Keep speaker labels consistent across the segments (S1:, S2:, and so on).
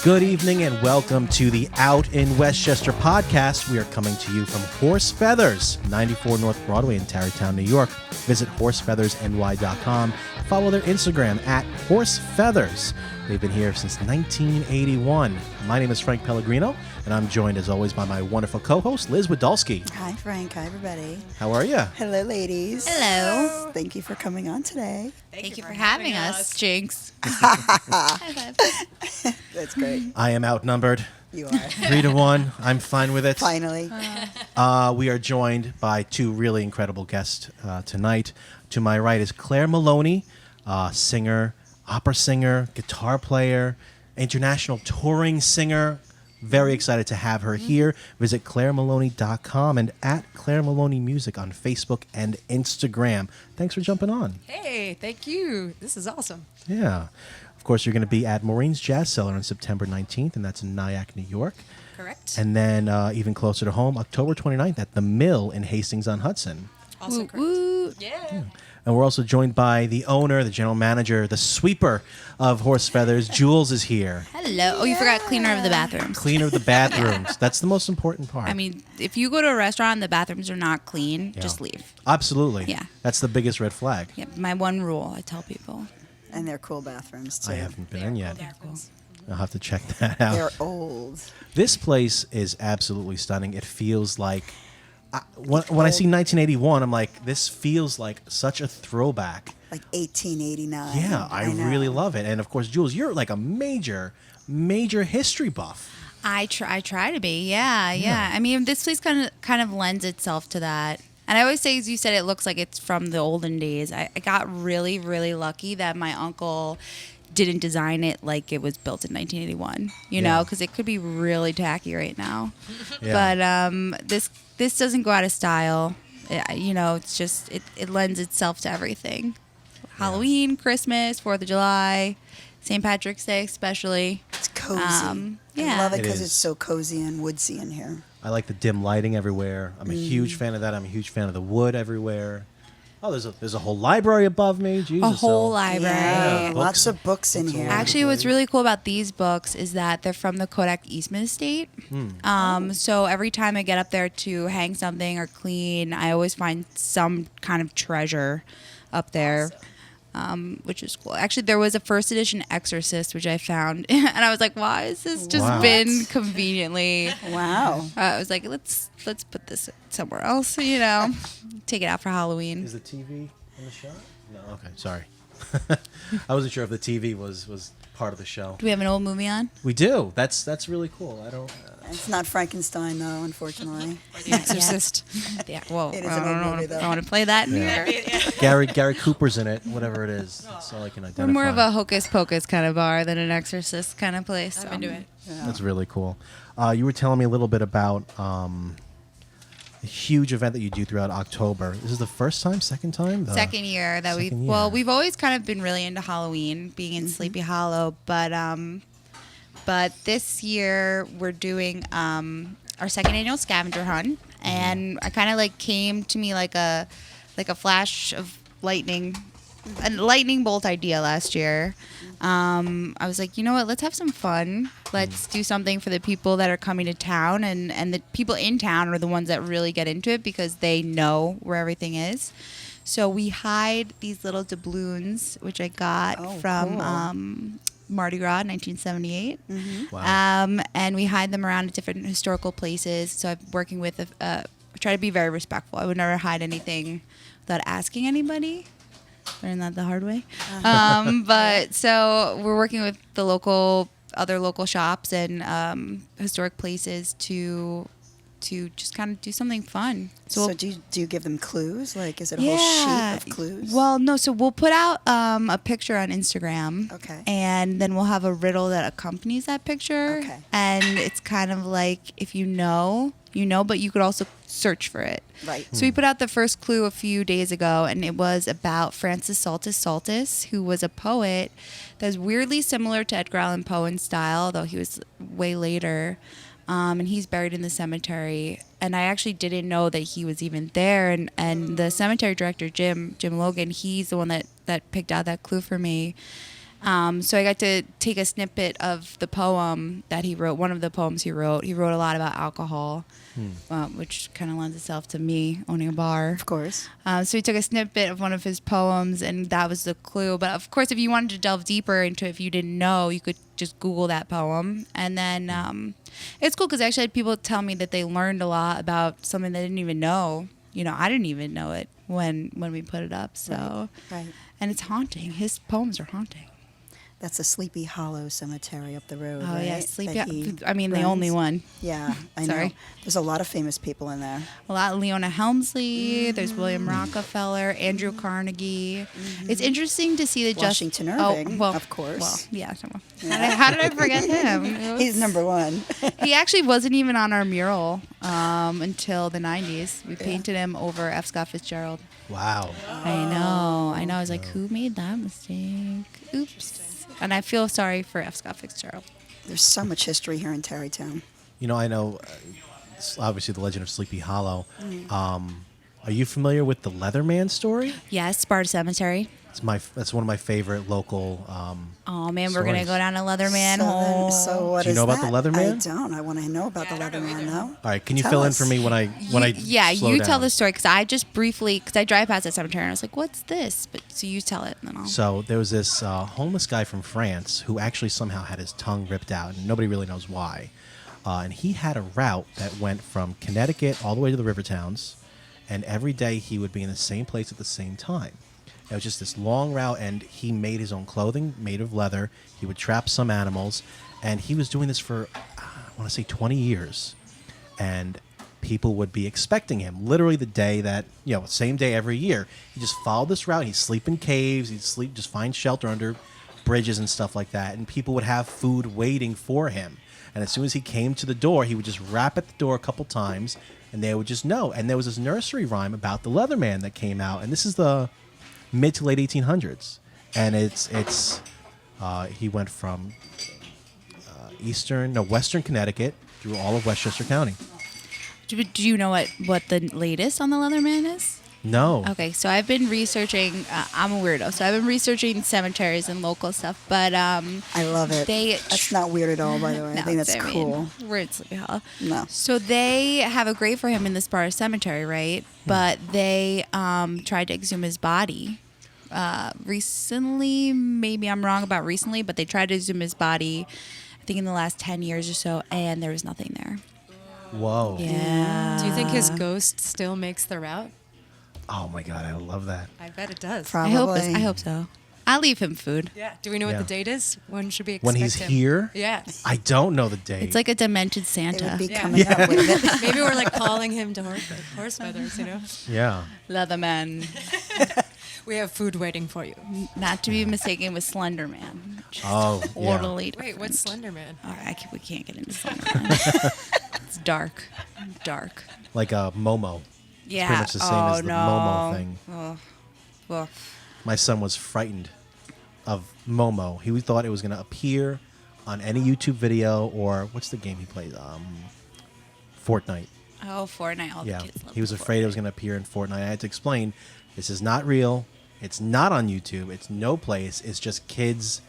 S1: Good evening and welcome to the Out in Westchester podcast. We are coming to you from Horsefeathers, 94 North Broadway in Tarrytown, New York. Visit horsefeathersny.com. Follow their Instagram at Horsefeathers. They've been here since 1981. My name is Frank Pellegrino, and I'm joined as always by my wonderful co-host, Liz Wadolski.
S2: Hi, Frank. Hi, everybody.
S1: How are you?
S2: Hello, ladies.
S3: Hello.
S2: Thank you for coming on today.
S3: Thank you for having us, Jinx.
S2: That's great.
S1: I am outnumbered.
S2: You are.
S1: 3-1. I'm fine with it.
S2: Finally.
S1: We are joined by two really incredible guests tonight. To my right is Clare Maloney, singer, opera singer, guitar player, international touring singer. Very excited to have her here. Visit ClareMaloney.com and at Clare Maloney Music on Facebook and Instagram. Thanks for jumping on.
S4: Hey, thank you. This is awesome.
S1: Yeah. Of course, you're going to be at Maureen's Jazz Cellar on September 19th, and that's in Nyack, New York.
S4: Correct.
S1: And then even closer to home, October 29th at The Mill in Hastings-on-Hudson.
S4: Also
S3: Woot
S4: correct.
S3: woot.
S4: Yeah.
S1: And we're also joined by the owner, the general manager, the sweeper of Horsefeathers. Jules is here.
S3: Hello. Oh, you forgot cleaner of the bathrooms.
S1: Cleaner of the bathrooms. That's the most important part.
S3: I mean, if you go to a restaurant and the bathrooms are not clean,
S1: Yeah.
S3: just leave.
S1: Absolutely.
S3: Yeah.
S1: That's the biggest red flag.
S3: Yeah, my one rule, I tell people.
S2: And they're cool bathrooms, too.
S1: I haven't been in yet.
S3: They're cool.
S1: I'll have to check that out.
S2: They're old.
S1: This place is absolutely stunning. It feels like... when I see 1981, I'm like, this feels like such a throwback.
S2: Like 1889.
S1: Yeah, I
S2: know.
S1: really love it. And of course, Jules, you're like a major history buff.
S3: I try to be. Yeah. I mean, this place kind of lends itself to that. And I always say, as you said, it looks like it's from the olden days. I got really, really lucky that my uncle didn't design it like it was built in 1981, you know, because it could be really tacky right now.
S1: Yeah.
S3: But this doesn't go out of style. It's just, it lends itself to everything. Halloween, Christmas, 4th of July, St. Patrick's Day especially.
S2: It's cozy.
S3: Yeah.
S2: I love it
S1: It
S2: because
S1: is.
S2: it's so cozy and woodsy in here.
S1: I like the dim lighting everywhere. I'm a huge fan of that. I'm a huge fan of the wood everywhere. Oh, there's a whole library above me. Jesus.
S3: A whole
S1: so-
S3: library.
S2: Yeah,
S1: books-
S2: lots of books in
S1: books all
S2: here.
S1: over.
S3: Actually, what's really cool about these books is that they're from the Kodak Eastman estate. So every time I get up there to hang something or clean, I always find some kind of treasure up there, which is cool. Actually, there was a first edition Exorcist, which I found, and I was like, why has this just
S1: Wow.
S3: been conveniently...
S2: Wow.
S3: I was like, let's put this somewhere else, take it out for Halloween.
S1: Is the TV in the shot? No. Okay. Sorry. I wasn't sure if the TV was part of the show.
S3: Do we have an old movie on?
S1: We do. That's really cool. I don't.
S2: It's not Frankenstein, though, unfortunately.
S4: Or The Exorcist.
S3: Yeah, well,
S2: It is
S3: I
S2: an
S3: don't
S2: old
S3: know.
S2: movie, though.
S3: I want to play that in
S1: Yeah.
S3: here.
S1: Gary Cooper's in it. Whatever it is. That's all I can identify.
S3: We're more of a hocus pocus kind of bar than an exorcist kind of place.
S4: I'm into it.
S1: That's really cool. You were telling me a little bit about a huge event that you do throughout October. This is the first time, second time?
S3: Second year that
S1: Second
S3: well,
S1: year.
S3: we've always kind of been really into Halloween, being in Sleepy Hollow, but this year we're doing our second annual scavenger hunt, and I kind of like came to me like a flash of lightning, a lightning bolt idea last year. I was like, you know what? Let's have some fun. Let's do something for the people that are coming to town, and the people in town are the ones that really get into it because they know where everything is. So we hide these little doubloons, which I got
S2: Oh,
S3: from
S2: cool.
S3: Mardi Gras, 1978.
S1: Wow.
S3: And we hide them around at different historical places. So I'm working with, I try to be very respectful. I would never hide anything without asking anybody. Learned that the hard way. But so we're working with the other local shops and historic places to just kind of do something fun.
S2: So do you give them clues? Like, is it a whole sheet of clues?
S3: Well, no. So we'll put out a picture on Instagram.
S2: Okay.
S3: And then we'll have a riddle that accompanies that picture.
S2: Okay.
S3: And it's kind of like, if you know, but you could also search for it.
S2: Right.
S3: So we put out the first clue a few days ago, and it was about Francis Saltus, who was a poet that's weirdly similar to Edgar Allan Poe in style, though he was way later. And he's buried in the cemetery. And I actually didn't know that he was even there. And the cemetery director, Jim Logan, he's the one that picked out that clue for me. So I got to take a snippet of the poem that he wrote. One of the poems he wrote. He wrote a lot about alcohol, which kind of lends itself to me owning a bar.
S2: Of course.
S3: So he took a snippet of one of his poems, and that was the clue. But of course, if you wanted to delve deeper into it, if you didn't know, you could just Google that poem. And then it's cool because I actually had people tell me that they learned a lot about something they didn't even know. You know, I didn't even know it when we put it up. So,
S2: Right.
S3: And it's haunting. His poems are haunting.
S2: That's a Sleepy Hollow Cemetery up the road.
S3: Oh
S2: right?
S3: yeah, Sleepy.
S2: That he
S3: I mean, the
S2: runs.
S3: only one.
S2: Yeah, I
S3: Sorry.
S2: know. There's a lot of famous people in there.
S3: A lot. Leona Helmsley. There's William Rockefeller, Andrew Carnegie. It's interesting to see the
S2: Washington Irving, of course.
S3: Well, yeah. How did I forget him?
S2: He's number one.
S3: He actually wasn't even on our mural until the 90s. We painted him over F. Scott Fitzgerald.
S1: Wow.
S3: I know. I was like, who made that mistake? Oops. And I feel sorry for F. Scott Fitzgerald.
S2: There's so much history here in Tarrytown.
S1: You know, I know, obviously, the legend of Sleepy Hollow. Are you familiar with the Leatherman story?
S3: Yes, Sparta Cemetery.
S1: That's one of my favorite local.
S3: Oh man, we're gonna
S1: stories.
S3: go down a Leatherman hole.
S2: So what
S1: Do you
S2: is
S1: know about
S2: that?
S1: the Leatherman?
S2: I don't. I want to know about the
S4: I don't know
S2: Leatherman,
S4: either.
S2: though.
S1: All right, can you
S2: Tell
S1: fill in
S2: us.
S1: for me when I
S3: Yeah,
S1: slow
S3: you
S1: down?
S3: tell the story because I just briefly I drive past that cemetery and I was like, "What's this?" But so you tell it, and then I'll.
S1: So there was this homeless guy from France who actually somehow had his tongue ripped out, and nobody really knows why. And he had a route that went from Connecticut all the way to the river towns, and every day he would be in the same place at the same time. It was just this long route, and he made his own clothing made of leather. He would trap some animals, and he was doing this for, I want to say, 20 years. And people would be expecting him, literally the day that, same day every year. He just followed this route. He'd sleep in caves. He'd just find shelter under bridges and stuff like that. And people would have food waiting for him. And as soon as he came to the door, he would just rap at the door a couple times, and they would just know. And there was this nursery rhyme about the Leatherman that came out, and this is the mid to late 1800s, and he went from western Connecticut through all of Westchester County.
S3: Do you know what the latest on the Leatherman is?
S1: No.
S3: Okay, so I've been researching. I'm a weirdo, so I've been researching cemeteries and local stuff. But
S2: I love it. That's not weird at all, by the way. I think that's cool.
S3: We're in Sleepy Hollow.
S2: No.
S3: So they have a grave for him in the Sparta Cemetery, right? But they tried to exhume his body recently. Maybe I'm wrong about recently, but they tried to exhume his body, I think in the last 10 years or so, and there was nothing there.
S1: Whoa.
S3: Yeah.
S4: Do you think his ghost still makes the route?
S1: Oh my God, I love that.
S4: I bet it does.
S2: Probably.
S3: I hope so. I'll leave him food.
S4: Yeah. Do we know
S1: Yeah.
S4: what the date is? When should we expect
S1: When he's
S4: him?
S1: here?
S4: Yeah.
S1: I don't know the date.
S3: It's like a demented
S2: It
S3: Santa.
S2: would be
S4: Yeah.
S2: coming up with it.
S4: Maybe we're like calling him to Horsefeathers,
S1: yeah.
S3: Leatherman.
S4: We have food waiting for you.
S3: Not to be mistaken with Slender Man.
S1: Oh, yeah.
S3: Totally.
S4: Wait, what's Slender Man?
S3: All right, we can't get into Slender Man. It's dark. Dark.
S1: Like a Momo.
S3: Yeah.
S1: Pretty much the same as the Momo thing.
S3: Oh. Well,
S1: My son was frightened of Momo. He thought it was going to appear on any YouTube video or what's the game he plays? Fortnite.
S3: Fortnite. All
S1: Yeah,
S3: the kids love
S1: he was afraid it was going to appear in Fortnite. I had to explain, this is not real. It's not on YouTube. It's no place. It's just kids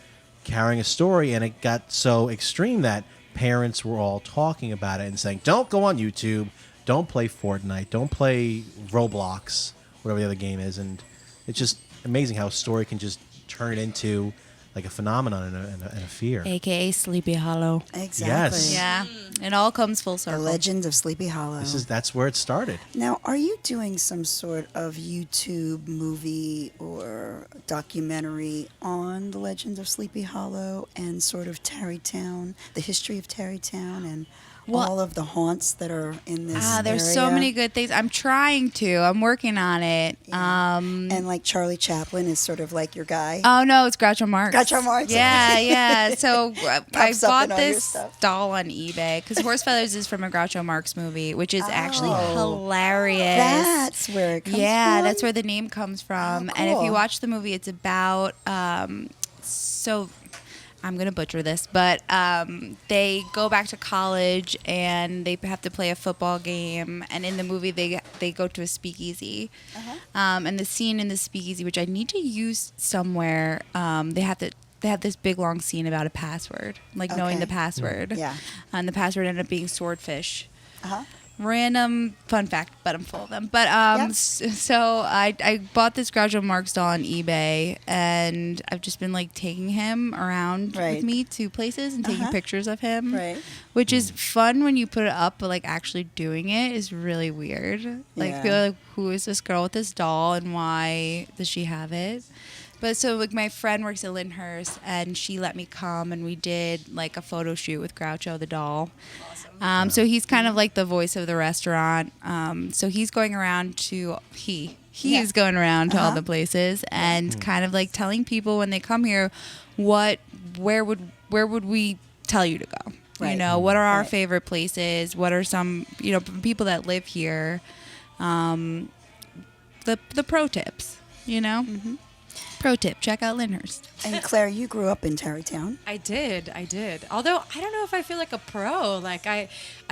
S1: carrying a story, and it got so extreme that parents were all talking about it and saying, don't go on YouTube, don't play Fortnite, don't play Roblox, whatever the other game is. And it's just amazing how a story can just turn into like a phenomenon and a fear.
S3: AKA Sleepy Hollow.
S2: Exactly.
S1: Yes.
S3: Yeah. It all comes full
S2: The
S3: circle.
S2: Legend of Sleepy Hollow.
S1: That's where it started.
S2: Now, are you doing some sort of YouTube movie or documentary on the Legend of Sleepy Hollow and sort of Tarrytown, the history of Tarrytown, and all of the haunts that are in this
S3: There's so
S2: area?
S3: many good things. I'm trying to. I'm working on it.
S2: And like Charlie Chaplin is sort of like your guy.
S3: Oh no, it's Groucho Marx.
S2: Groucho Marx.
S3: Yeah. So I
S2: Pops up
S3: bought
S2: in all your
S3: this
S2: stuff.
S3: doll on eBay because Horsefeathers is from a Groucho Marx movie, which is actually
S2: Oh.
S3: hilarious.
S2: That's where it comes
S3: Yeah,
S2: from?
S3: that's where the name comes from.
S2: Oh,
S3: And if you
S2: cool.
S3: watch the movie, it's about so I'm gonna butcher this, but they go back to college and they have to play a football game. And in the movie, they go to a speakeasy, and the scene in the speakeasy, which I need to use somewhere, they have to they have this big long scene about a password, like knowing
S2: Okay.
S3: the password.
S2: Yeah.
S3: And the password ended up being swordfish.
S2: Uh-huh.
S3: Random fun fact, but I'm full of them. But
S2: Yeah.
S3: so I bought this Groucho Marx doll on eBay, and I've just been like taking him around
S2: Right.
S3: with me to places and taking pictures of him,
S2: Right.
S3: which is fun when you put it up, but like actually doing it is really weird. Like,
S2: Yeah.
S3: feel like, who is this girl with this doll, and why does she have it? But so like my friend works at Lyndhurst, and she let me come, and we did like a photo shoot with Groucho the doll. So he's kind of like the voice of the restaurant. So he's going around to he
S2: Yeah.
S3: is going around to all the places and kind of like telling people when they come here, where would we tell you to go? You
S2: Right.
S3: know, what are our
S2: Right.
S3: favorite places? What are some, you know, people that live here? The pro tips, you know. Pro tip: check out Lyndhurst.
S2: And Claire, you grew up in Tarrytown.
S4: I did. Although I don't know if I feel like a pro. Like I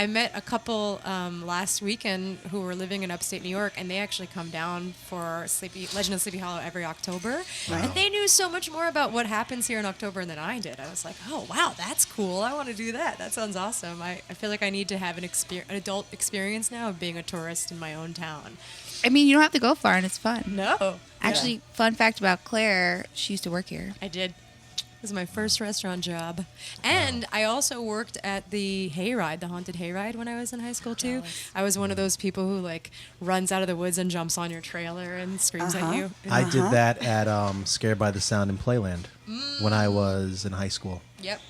S4: met a couple last weekend who were living in upstate New York, and they actually come down for Legend of Sleepy Hollow every October.
S2: Right.
S4: And they knew so much more about what happens here in October than I did. I was like, oh wow, that's cool. I want to do that. That sounds awesome. I feel like I need to have an adult experience now of being a tourist in my own town.
S3: I mean, you don't have to go far, and it's fun.
S4: No.
S3: Actually, fun fact about Claire: she used to work here.
S4: I did. It was my first restaurant job. And I also worked at the hayride, the haunted hayride, when I was in high school, too. I was one of those people who, like, runs out of the woods and jumps on your trailer and screams at you.
S1: I did that at Scared by the Sound in Playland when I was in high school.
S4: Yep.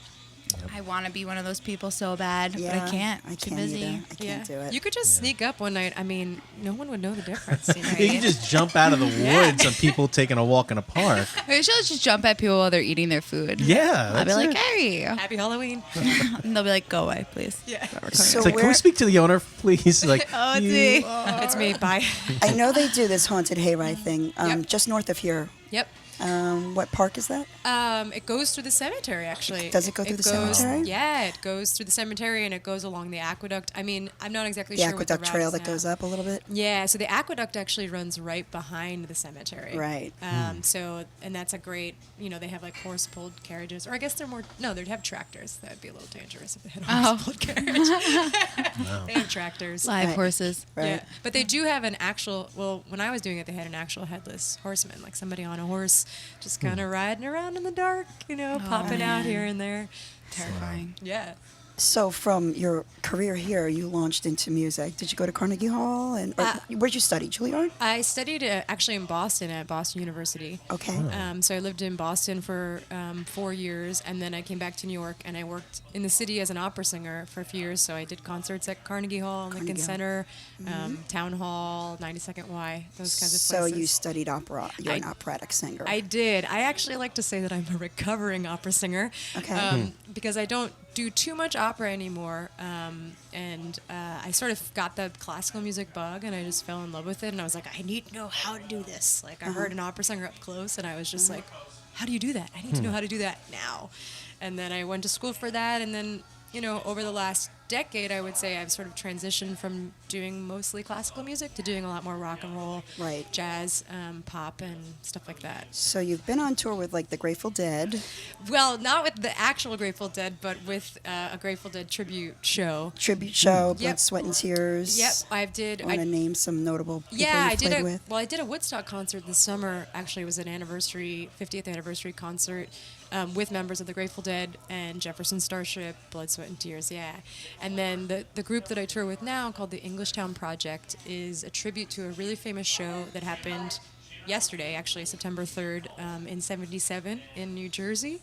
S3: I want to be one of those people so bad, but I can't.
S2: I
S3: Too
S2: can't
S3: busy.
S2: either. I can't do it.
S4: You could just sneak up one night. I mean, no one would know the difference. You know?
S1: You can just jump out of the woods on people taking a walk in a park.
S3: Maybe she'll just jump at people while they're eating their food.
S1: Yeah,
S3: I'll be
S1: that's
S3: like,
S1: it.
S3: hey.
S4: Happy Halloween.
S3: And they'll be like, go away, please.
S4: Yeah.
S2: So
S1: It's like, can we speak to the owner, please? Like,
S3: Oh, it's
S1: you
S3: me.
S1: are-
S4: It's me. Bye.
S2: I know they do this haunted hayride thing
S4: Yep.
S2: just north of here.
S4: Yep.
S2: What park is that?
S4: It goes through the cemetery, actually.
S2: Does it go through the cemetery?
S4: Yeah, it goes through the cemetery and it goes along the aqueduct. I mean, I'm not exactly
S2: The
S4: sure what the
S2: aqueduct
S4: route
S2: trail
S4: is
S2: that
S4: now.
S2: goes up a little bit?
S4: Yeah, so the aqueduct actually runs right behind the cemetery.
S2: Right.
S4: So, and that's a great, you know, they have like horse-pulled carriages, or I guess they're more, no, they'd have tractors. That'd be a little dangerous if they had a horse-pulled carriage. They have tractors.
S3: Live
S2: Right.
S3: horses.
S2: Right.
S4: Yeah, but they do have an actual, well, when I was doing it, they had an actual headless horseman, like somebody on a horse just kind of riding around in the dark, you know, popping out here and there.
S3: Terrifying.
S4: Yeah.
S2: So from your career here, you launched into music. Did you go to Carnegie Hall? And where'd you study? Juilliard?
S4: I studied actually in Boston at Boston University.
S2: Okay.
S4: So I lived in Boston for 4 years, and then I came back to New York, and I worked in the city as an opera singer for a few years. So I did concerts at Carnegie Hall, Lincoln
S2: Carnegie Hall.
S4: Center, Town Hall, 92nd Y, those kinds of
S2: So
S4: places.
S2: you studied opera. You're an operatic singer.
S4: I did. I actually like to say that I'm a recovering opera singer.
S2: Okay.
S4: Because I don't do too much opera anymore. And I sort of got the classical music bug, and I just fell in love with it. And I was like, I need to know how to do this. Like, I heard an opera singer up close, and I was just like, how do you do that? I need to know how to do that now. And then I went to school for that, and then, you know, over the last decade, I would say I've sort of transitioned from doing mostly classical music to doing a lot more rock and roll,
S2: Right.
S4: jazz, pop, and stuff like that.
S2: So you've been on tour with like the Grateful Dead.
S4: Well, not with the actual Grateful Dead, but with a Grateful Dead tribute show.
S2: Tribute show, Blood,
S4: Yep.
S2: Sweat, and Tears.
S4: Yep, I did.
S2: Want to name some notable people
S4: Yeah,
S2: you
S4: I did
S2: played
S4: a
S2: with?
S4: well. I did a Woodstock concert this summer. Actually, it was an 50th anniversary concert with members of the Grateful Dead and Jefferson Starship, Blood, Sweat, and Tears. Yeah, and then the group that I tour with now, called the Englishtown Project, is a tribute to a really famous show that happened yesterday, actually, September 3rd, in 77 in New Jersey.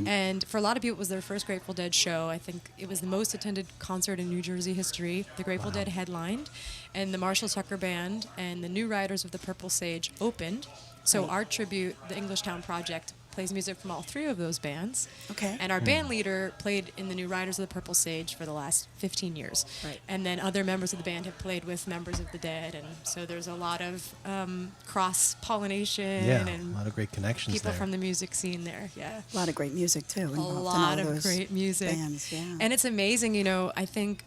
S4: And for a lot of people, it was their first Grateful Dead show. I think it was the most attended concert in New Jersey history. The Grateful Dead headlined, and the Marshall Tucker Band and the New Riders of the Purple Sage opened. So our tribute, the Englishtown Project, plays music from all three of those bands.
S2: Okay.
S4: And our band leader played in the New Riders of the Purple Sage for the last 15 years.
S2: Right.
S4: And then other members of the band have played with members of the Dead, and so there's a lot of cross-pollination
S1: Yeah,
S4: and
S1: a lot of great connections
S4: people
S1: there.
S4: from the music scene there. Yeah.
S2: A lot of great music too.
S4: A
S2: Involved
S4: lot
S2: in all
S4: of
S2: those
S4: great music.
S2: bands. Yeah.
S4: And it's amazing, you know, I think,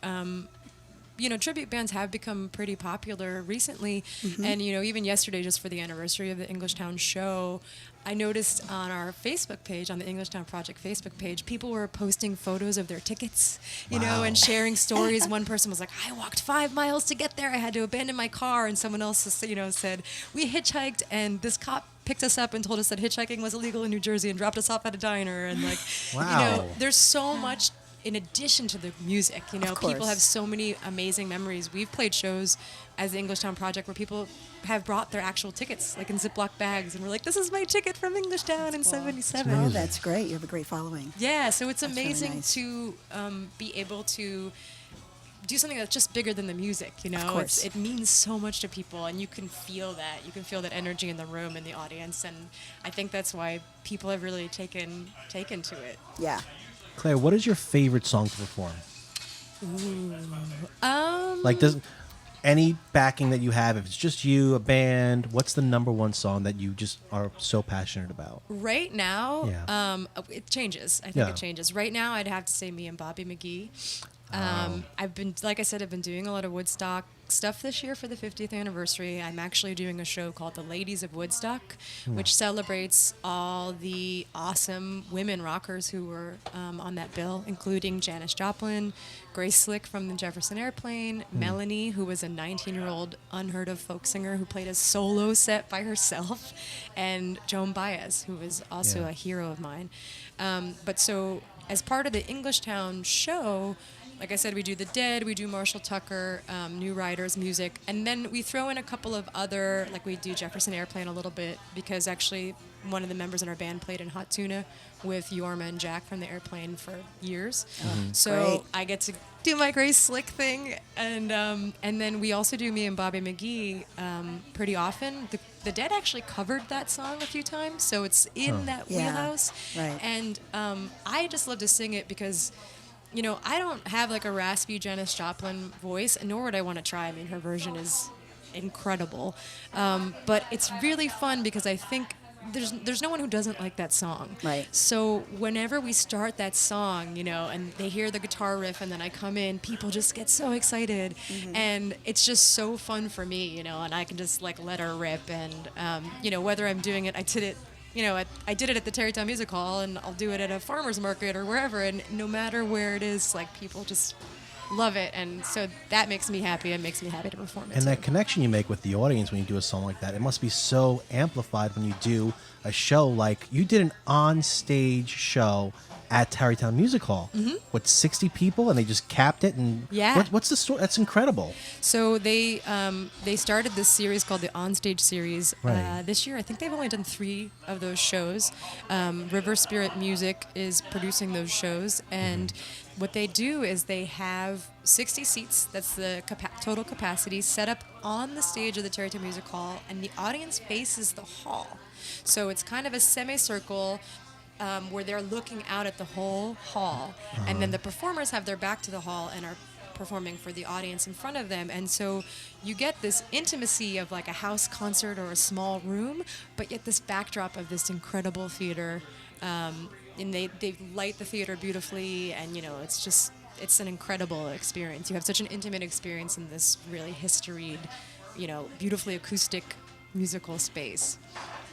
S4: tribute bands have become pretty popular recently. And, even yesterday, just for the anniversary of the Englishtown show, I noticed on our Facebook page, on the Englishtown Project Facebook page, people were posting photos of their tickets, and sharing stories. One person was like, I walked 5 miles to get there. I had to abandon my car. And someone else, said, we hitchhiked and this cop picked us up and told us that hitchhiking was illegal in New Jersey and dropped us off at a diner. And
S1: Wow.
S4: There's so much in addition to the music.
S2: Of course.
S4: People have so many amazing memories. We've played shows as the Englishtown Project where people have brought their actual tickets, like in Ziploc bags, and we're like, this is my ticket from Englishtown in '77.
S2: Oh, that's great. You have a great following.
S4: Yeah, so it's
S2: That's really
S4: amazing
S2: nice.
S4: to be able to do something that's just bigger than the music,
S2: Of course.
S4: It means so much to people, and you can feel that. You can feel that energy in the room, in the audience, and I think that's why people have really taken to it.
S2: Yeah.
S1: Claire, what is your favorite song to perform? Like, does any backing that you have, if it's just you, a band, what's the number one song that you just are so passionate about?
S4: Right now,
S1: Yeah.
S4: it changes. I think
S1: Yeah.
S4: it changes. Right now, I'd have to say me and Bobby McGee. I've been, like I said, I've been doing a lot of Woodstock stuff this year for the 50th anniversary. I'm actually doing a show called The Ladies of Woodstock, which celebrates all the awesome women rockers who were on that bill, including Janis Joplin, Grace Slick from the Jefferson Airplane, Melanie, who was a 19-year-old unheard of folk singer who played a solo set by herself, and Joan Baez, who was also
S1: Yeah.
S4: a hero of mine. But so as part of the Englishtown show, like I said, we do The Dead, we do Marshall Tucker, New Riders music, and then we throw in a couple of other, like we do Jefferson Airplane a little bit, because actually one of the members in our band played in Hot Tuna with Yorma and Jack from the Airplane for years. So
S2: Great.
S4: I get to do my Grace Slick thing, and then we also do me and Bobby McGee pretty often. The Dead actually covered that song a few times, so it's in that
S2: Yeah,
S4: wheelhouse.
S2: right.
S4: And I just love to sing it because, I don't have like a raspy Janis Joplin voice, nor would I want to try. I mean, her version is incredible. But it's really fun because I think there's no one who doesn't like that song.
S2: Right.
S4: So whenever we start that song, and they hear the guitar riff and then I come in, people just get so excited. And it's just so fun for me, and I can just like let her rip. And, whether I'm doing it, I did it at the Tarrytown Music Hall, and I'll do it at a farmer's market or wherever. And no matter where it is, like, people just love it. And so that makes me happy and makes me happy to perform it.
S1: And
S4: too.
S1: that connection you make with the audience when you do a song like that, it must be so amplified when you do a show like you did an on-stage show at Tarrytown Music Hall with 60 people, and they just capped it. And
S4: Yeah.
S1: what's the story? That's incredible.
S4: So they started this series called the Onstage Series
S1: Right.
S4: this year. I think they've only done 3 of those shows. River Spirit Music is producing those shows, and what they do is they have 60 seats. That's the total capacity set up on the stage of the Tarrytown Music Hall, and the audience faces the hall. So it's kind of a semicircle. Where they're looking out at the whole hall, and then the performers have their back to the hall and are performing for the audience in front of them. And so you get this intimacy of like a house concert or a small room, but yet this backdrop of this incredible theater. And they light the theater beautifully, and it's an incredible experience. You have such an intimate experience in this really historied, beautifully acoustic musical space.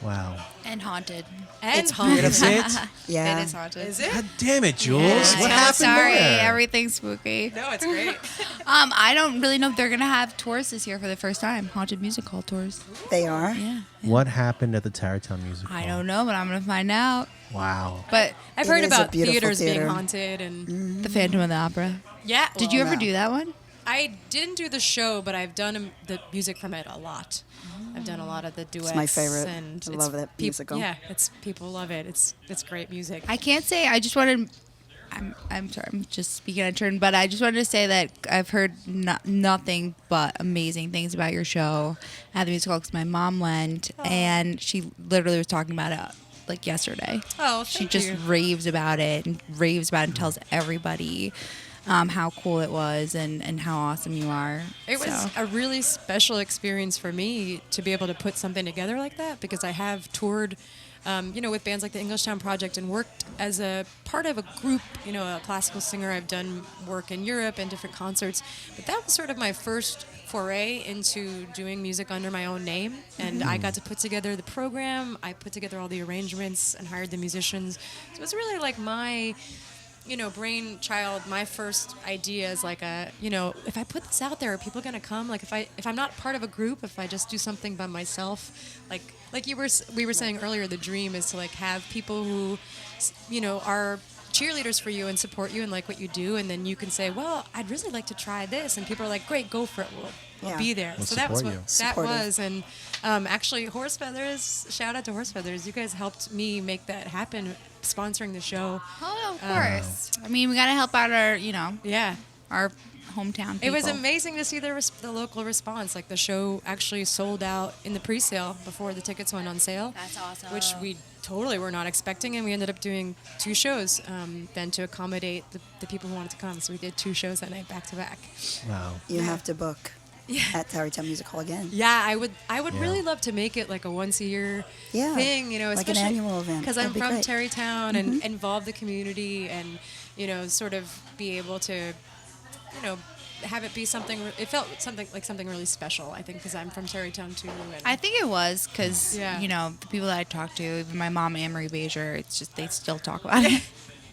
S1: Wow.
S3: And haunted.
S4: And
S2: It's
S4: haunted.
S1: That's it?
S2: Yeah.
S3: It is haunted.
S4: Is it?
S1: God damn it, Jules.
S4: Yeah.
S1: What
S3: I'm
S1: happened
S3: sorry,
S1: there?
S3: everything's spooky.
S4: No, it's great.
S3: I don't really know if they're gonna have tours this year for the first time. Haunted music hall tours.
S2: They are.
S3: Yeah.
S1: What happened at the Tarrytown Music Hall?
S3: I don't know, but I'm gonna find out.
S1: Wow.
S3: But
S4: I've
S2: It
S4: heard
S2: is a
S4: about
S2: beautiful
S4: theaters
S2: theater.
S4: being haunted, and
S3: the Phantom of the Opera.
S4: yeah.
S3: Did you ever
S2: no.
S3: do that one?
S4: I didn't do the show, but I've done the music from it a lot. I've done a lot of the duets.
S2: my favorite.
S4: And
S2: I love that musical.
S4: Yeah, people love it. It's great music.
S3: I can't say. I just wanted. I'm sorry. I'm just speaking on turn, but I just wanted to say that I've heard nothing but amazing things about your show at the musical because my mom went and she literally was talking about it like yesterday.
S4: Oh,
S3: She
S4: thank
S3: just
S4: you.
S3: raves about it and tells everybody. how cool it was and how awesome you are.
S4: It was
S3: So.
S4: a really special experience for me to be able to put something together like that, because I have toured, with bands like the Englishtown Project and worked as a part of a group, a classical singer. I've done work in Europe and different concerts, but that was sort of my first foray into doing music under my own name, and I got to put together the program. I put together all the arrangements and hired the musicians. So it was really like my brainchild. My first idea is like if I put this out there, are people gonna come? Like if I'm not part of a group, if I just do something by myself, like we were saying earlier, the dream is to like have people who, are cheerleaders for you and support you and like what you do, and then you can say, well, I'd really like to try this, and people are like, great, go for it. We'll be there.
S1: We'll
S4: so that was
S1: support
S4: what
S1: you.
S4: that
S2: Supportive.
S4: was, and actually, Horsefeathers. Shout out to Horsefeathers. You guys helped me make that happen, sponsoring the show.
S3: Oh, of course. I mean, we got to help out our,
S4: Yeah.
S3: our hometown people.
S4: It was amazing to see the local response. Like the show actually sold out in the pre-sale before the tickets went on sale.
S3: That's awesome.
S4: Which we totally were not expecting, and we ended up doing 2 shows then to accommodate the people who wanted to come. So we did 2 shows that night back to back.
S1: Wow.
S2: You have to book at Tarrytown Music Hall again.
S4: Yeah, I would
S1: Yeah.
S4: really love to make it like a once a year
S2: Yeah,
S4: thing,
S2: like an
S4: especially
S2: annual event.
S4: because I'm
S2: That'd be
S4: from
S2: great.
S4: Tarrytown and involve the community, and sort of be able to have it be something. It felt something really special, I think, because I'm from Tarrytown too. And
S3: I think it was because,
S4: Yeah.
S3: the people that I talked to, even my mom, Anne-Marie Bezier, it's just they still talk about it.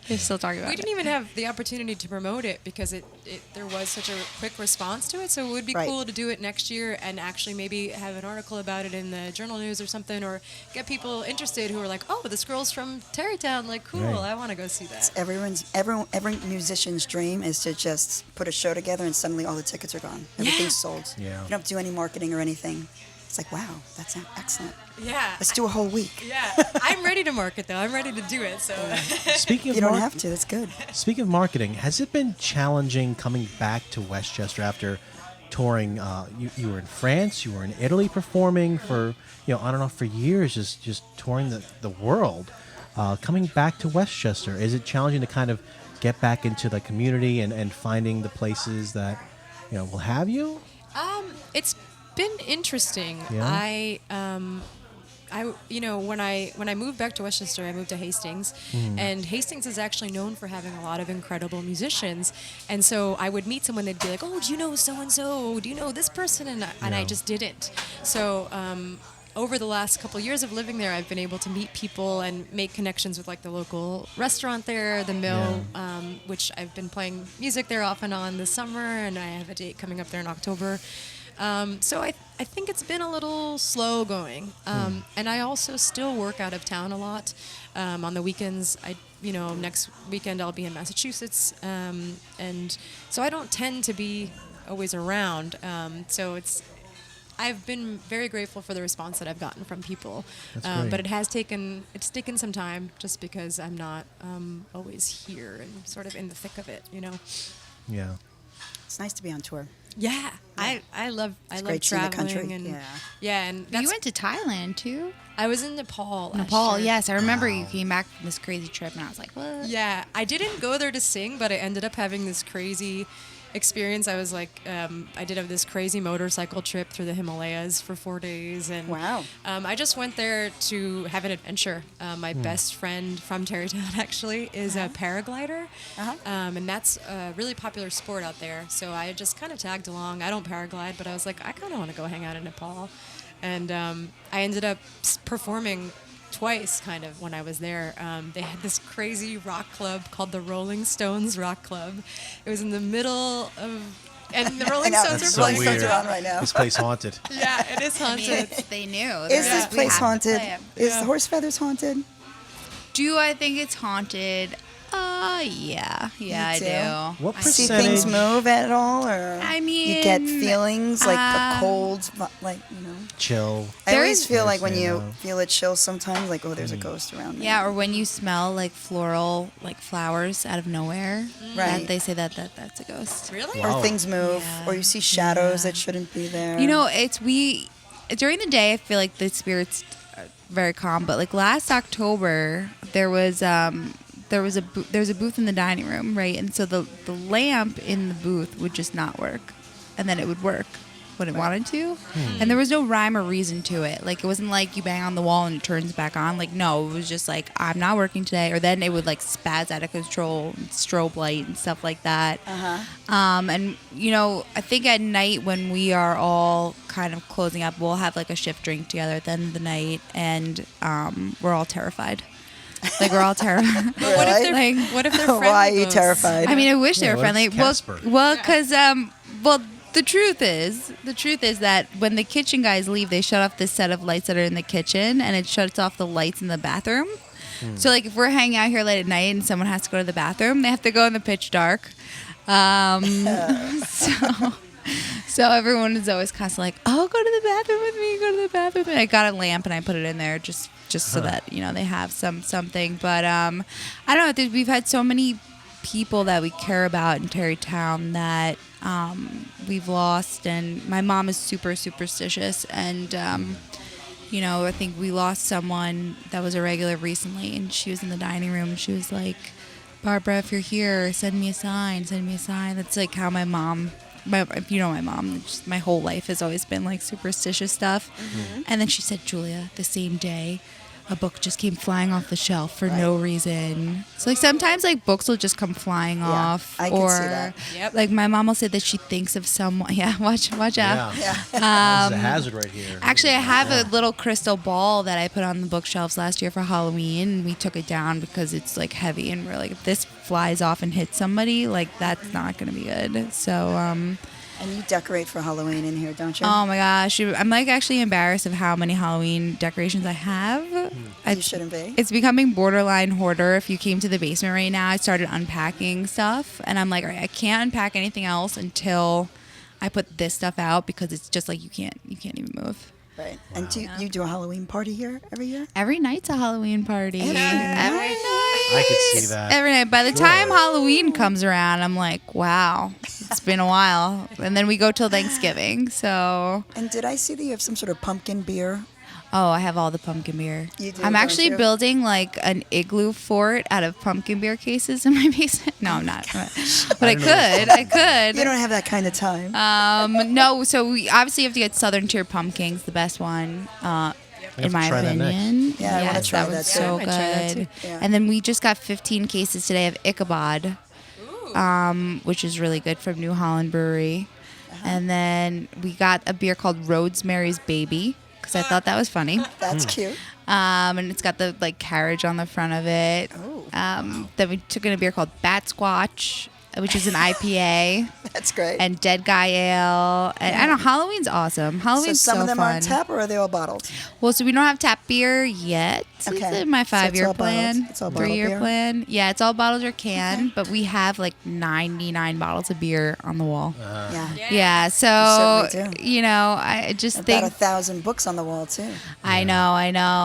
S3: They still talk about
S4: we
S3: it.
S4: didn't even have the opportunity to promote it because there was such a quick response to it. So it would be
S2: Right.
S4: cool to do it next year and actually maybe have an article about it in the Journal News or something, or get people interested who are like, oh, this girl's from Tarrytown, like cool,
S1: Right.
S4: I want to go see that.
S2: Every musician's dream is to just put a show together and suddenly all the tickets are gone. Everything's sold.
S1: Yeah.
S2: You don't have to do any marketing or anything. It's like, wow, that's excellent.
S4: Yeah.
S2: Let's do a whole week.
S4: Yeah, I'm ready to market though. I'm ready to do it. So
S1: Speaking of
S2: You don't have to. That's good.
S1: Speaking of marketing, has it been challenging coming back to Westchester after touring? You were in France, you were in Italy performing for on and off for years, just touring the world. Coming back to Westchester, is it challenging to kind of get back into the community and finding the places that will have you?
S4: it's been interesting.
S1: Yeah?
S4: When I moved back to Westchester, I moved to Hastings, and Hastings is actually known for having a lot of incredible musicians. And so I would meet someone, they'd be like, "Oh, do you know so and so? Do you know this person?" And I just didn't. So over the last couple of years of living there, I've been able to meet people and make connections with like the local restaurant there, the Mill, which I've been playing music there off and on this summer, and I have a date coming up there in October. So I think it's been a little slow going. And I also still work out of town a lot. On the weekends, next weekend I'll be in Massachusetts. And so I don't tend to be always around. So I've been very grateful for the response that I've gotten from people.
S1: That's great.
S4: But it's taken some time just because I'm not always here and sort of in the thick of it,
S1: Yeah.
S2: It's nice to be on tour.
S4: Yeah, I love
S2: great seeing the
S4: traveling
S2: country,
S4: and
S2: yeah.
S4: and
S3: You went to Thailand too?
S4: I was in Nepal. last
S3: Nepal,
S4: year.
S3: yes. I remember you came back from this crazy trip, and I was like, what?
S4: Yeah, I didn't go there to sing, but I ended up having this crazy experience. I was like, I did have this crazy motorcycle trip through the Himalayas for 4 days, and
S2: Wow.
S4: I just went there to have an adventure. My best friend from Tarrytown actually is a paraglider, and that's a really popular sport out there. So I just kind of tagged along. I don't paraglide, but I was like, I kind of want to go hang out in Nepal, and I ended up performing twice kind of when I was there. They had this crazy rock club called the Rolling Stones Rock Club. It was in the middle of, and the Rolling
S2: I know.
S4: Stones
S1: That's
S4: are
S1: so
S2: Rolling
S4: playing.
S2: Stones
S1: weird.
S2: are on right now.
S1: This place haunted.
S4: Yeah, it is
S3: I mean,
S4: haunted.
S3: they knew.
S2: Is this
S3: We
S2: place
S3: have to
S2: haunted?
S3: play 'em.
S2: Is
S4: Yeah.
S2: the Horsefeathers haunted?
S3: Do I think it's haunted? Yeah. Yeah, I
S2: too.
S3: do.
S1: What
S3: I
S2: See
S1: percentage-
S2: things move at all, or
S3: I
S2: you get
S3: mean,
S2: feelings like a cold, like
S1: Chill.
S2: I
S3: There
S2: always
S3: is-
S2: feel like when
S1: Yes, I
S2: you
S1: know.
S2: feel it chill sometimes, like, oh, there's a ghost around me.
S3: Yeah, or when you smell like floral, like flowers out of nowhere.
S2: Right.
S3: They say that's a ghost.
S4: Really?
S1: Wow.
S2: Or things move,
S3: Yeah.
S2: or you see shadows
S3: Yeah.
S2: that shouldn't be there.
S3: You know, during the day I feel like the spirits are very calm, but like last October there was there's a booth in the dining room, right? And so the lamp in the booth would just not work, and then it would work when it wanted to, and there was no rhyme or reason to it. Like, it wasn't like you bang on the wall and it turns back on. Like, no, it was just like, I'm not working today, or then it would like spaz out of control, and strobe light and stuff like that. And you know, I think at night when we are all kind of closing up, we'll have like a shift drink together at the end of the night, and we're all terrified. Like, we're all terrified.
S4: But what if they're
S3: Like,
S4: what if they're friendly?
S2: Why are you
S4: ghosts?
S2: terrified?
S3: I mean, I wish they
S1: Yeah,
S3: were
S1: what if
S3: friendly.
S1: it's
S3: Well,
S1: Casper?
S3: because the truth is that when the kitchen guys leave, they shut off this set of lights that are in the kitchen, and it shuts off the lights in the bathroom. So, like, if we're hanging out here late at night and someone has to go to the bathroom, they have to go in the pitch dark. So everyone is always constantly like, "Oh, go to the bathroom with me. Go to the bathroom with me." I got a lamp and I put it in there just so that they have something. But I don't know. We've had so many people that we care about in Tarrytown that we've lost, and my mom is super superstitious, and I think we lost someone that was a regular recently, and she was in the dining room and she was like, "Barbara, if you're here, send me a sign. Send me a sign." That's like how my mom. If you know my mom, just my whole life has always been like superstitious stuff. And then she said, "Julia, the same day, a book just came flying off the shelf for no reason." So like sometimes like books will just come flying off,
S2: I can
S3: or
S2: see that.
S4: Yep.
S3: like my mom will say that she thinks of someone. Yeah, watch out.
S1: Yeah.
S2: Yeah.
S1: This is a hazard right here.
S3: Actually, I have a little crystal ball that I put on the bookshelves last year for Halloween. We took it down because it's like heavy, and we're like, if this flies off and hits somebody, like that's not going to be good. So,
S2: And you decorate for Halloween in here, don't you?
S3: oh my gosh, I'm like actually embarrassed of how many Halloween decorations I have.
S2: You shouldn't be.
S3: It's becoming borderline hoarder. If you came to the basement right now, I started unpacking stuff, and I'm like, all right, I can't unpack anything else until I put this stuff out, because it's just like you can't even move.
S2: Right. And you do a Halloween party here every year?
S3: Every night's a Halloween party. Every night.
S1: I could see that.
S3: Every night. By the time Halloween comes around, I'm like, wow, it's been a while. And then we go till Thanksgiving. So,
S2: And did I see that you have some sort of pumpkin beer?
S3: oh, I have all the pumpkin beer.
S2: You do,
S3: I'm
S2: don't
S3: actually
S2: you?
S3: building like an igloo fort out of pumpkin beer cases in my basement. No, I'm not. But I could.
S2: You don't have that kind of time.
S3: No, so we obviously have to get Southern Tier Pumpkins, the best one, in my
S1: try that next.
S3: opinion.
S2: Yeah, I wanna
S3: Yes,
S2: try
S3: that
S2: that
S3: was
S2: too.
S3: so
S4: I might try that
S3: good.
S4: too.
S2: Yeah.
S3: And then we just got 15 cases today of Ichabod, which is really good from New Holland Brewery. And then we got a beer called Rosemary's Baby, because I thought that was funny.
S2: That's cute.
S3: And it's got the like carriage on the front of it.
S2: Oh.
S3: Then we took in a beer called Bat Squatch, which is an IPA,
S2: That's great.
S3: and Dead Guy Ale. And I don't know, Halloween's awesome.
S2: so
S3: Halloween's
S2: some of them
S3: fun.
S2: are on tap, or are they all bottled?
S3: Well, so we don't have tap beer yet.
S2: Okay.
S3: It's in my
S2: So it's
S3: 5-year
S2: all
S3: plan,
S2: bottled. It's all bottled
S3: 3-year
S2: beer?
S3: plan. Yeah, it's all bottled or can, but we have like 99 bottles of beer on the wall.
S2: Yeah.
S3: Yeah, so
S2: You certainly do.
S3: I just
S2: About
S3: think
S2: 1,000 books on the wall, too.
S3: I know.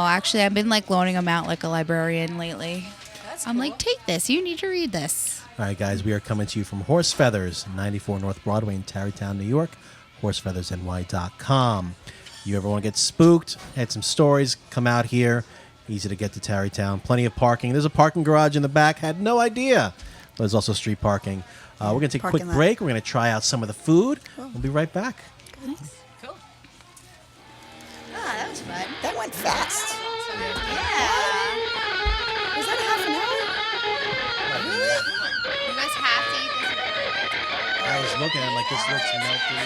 S3: Actually, I've been like loaning them out like a librarian lately. I'm like, take this. You need to read this.
S1: All right, guys, we are coming to you from Horsefeathers, 94 North Broadway in Tarrytown, New York. Horsefeathersny.com. You ever want to get spooked? Had some stories? Come out here. Easy to get to Tarrytown. Plenty of parking. There's a parking garage in the back. Had no idea. But there's also street parking. We're going to take a quick
S2: Parking lot.
S1: break. We're going to try out some of the food. We'll be right back.
S4: Cool.
S3: Ah, that was fun.
S2: That went fast.
S3: Yeah.
S2: Was that a half an hour?
S3: You guys have to eat this.
S1: I was looking at it like this looks melty.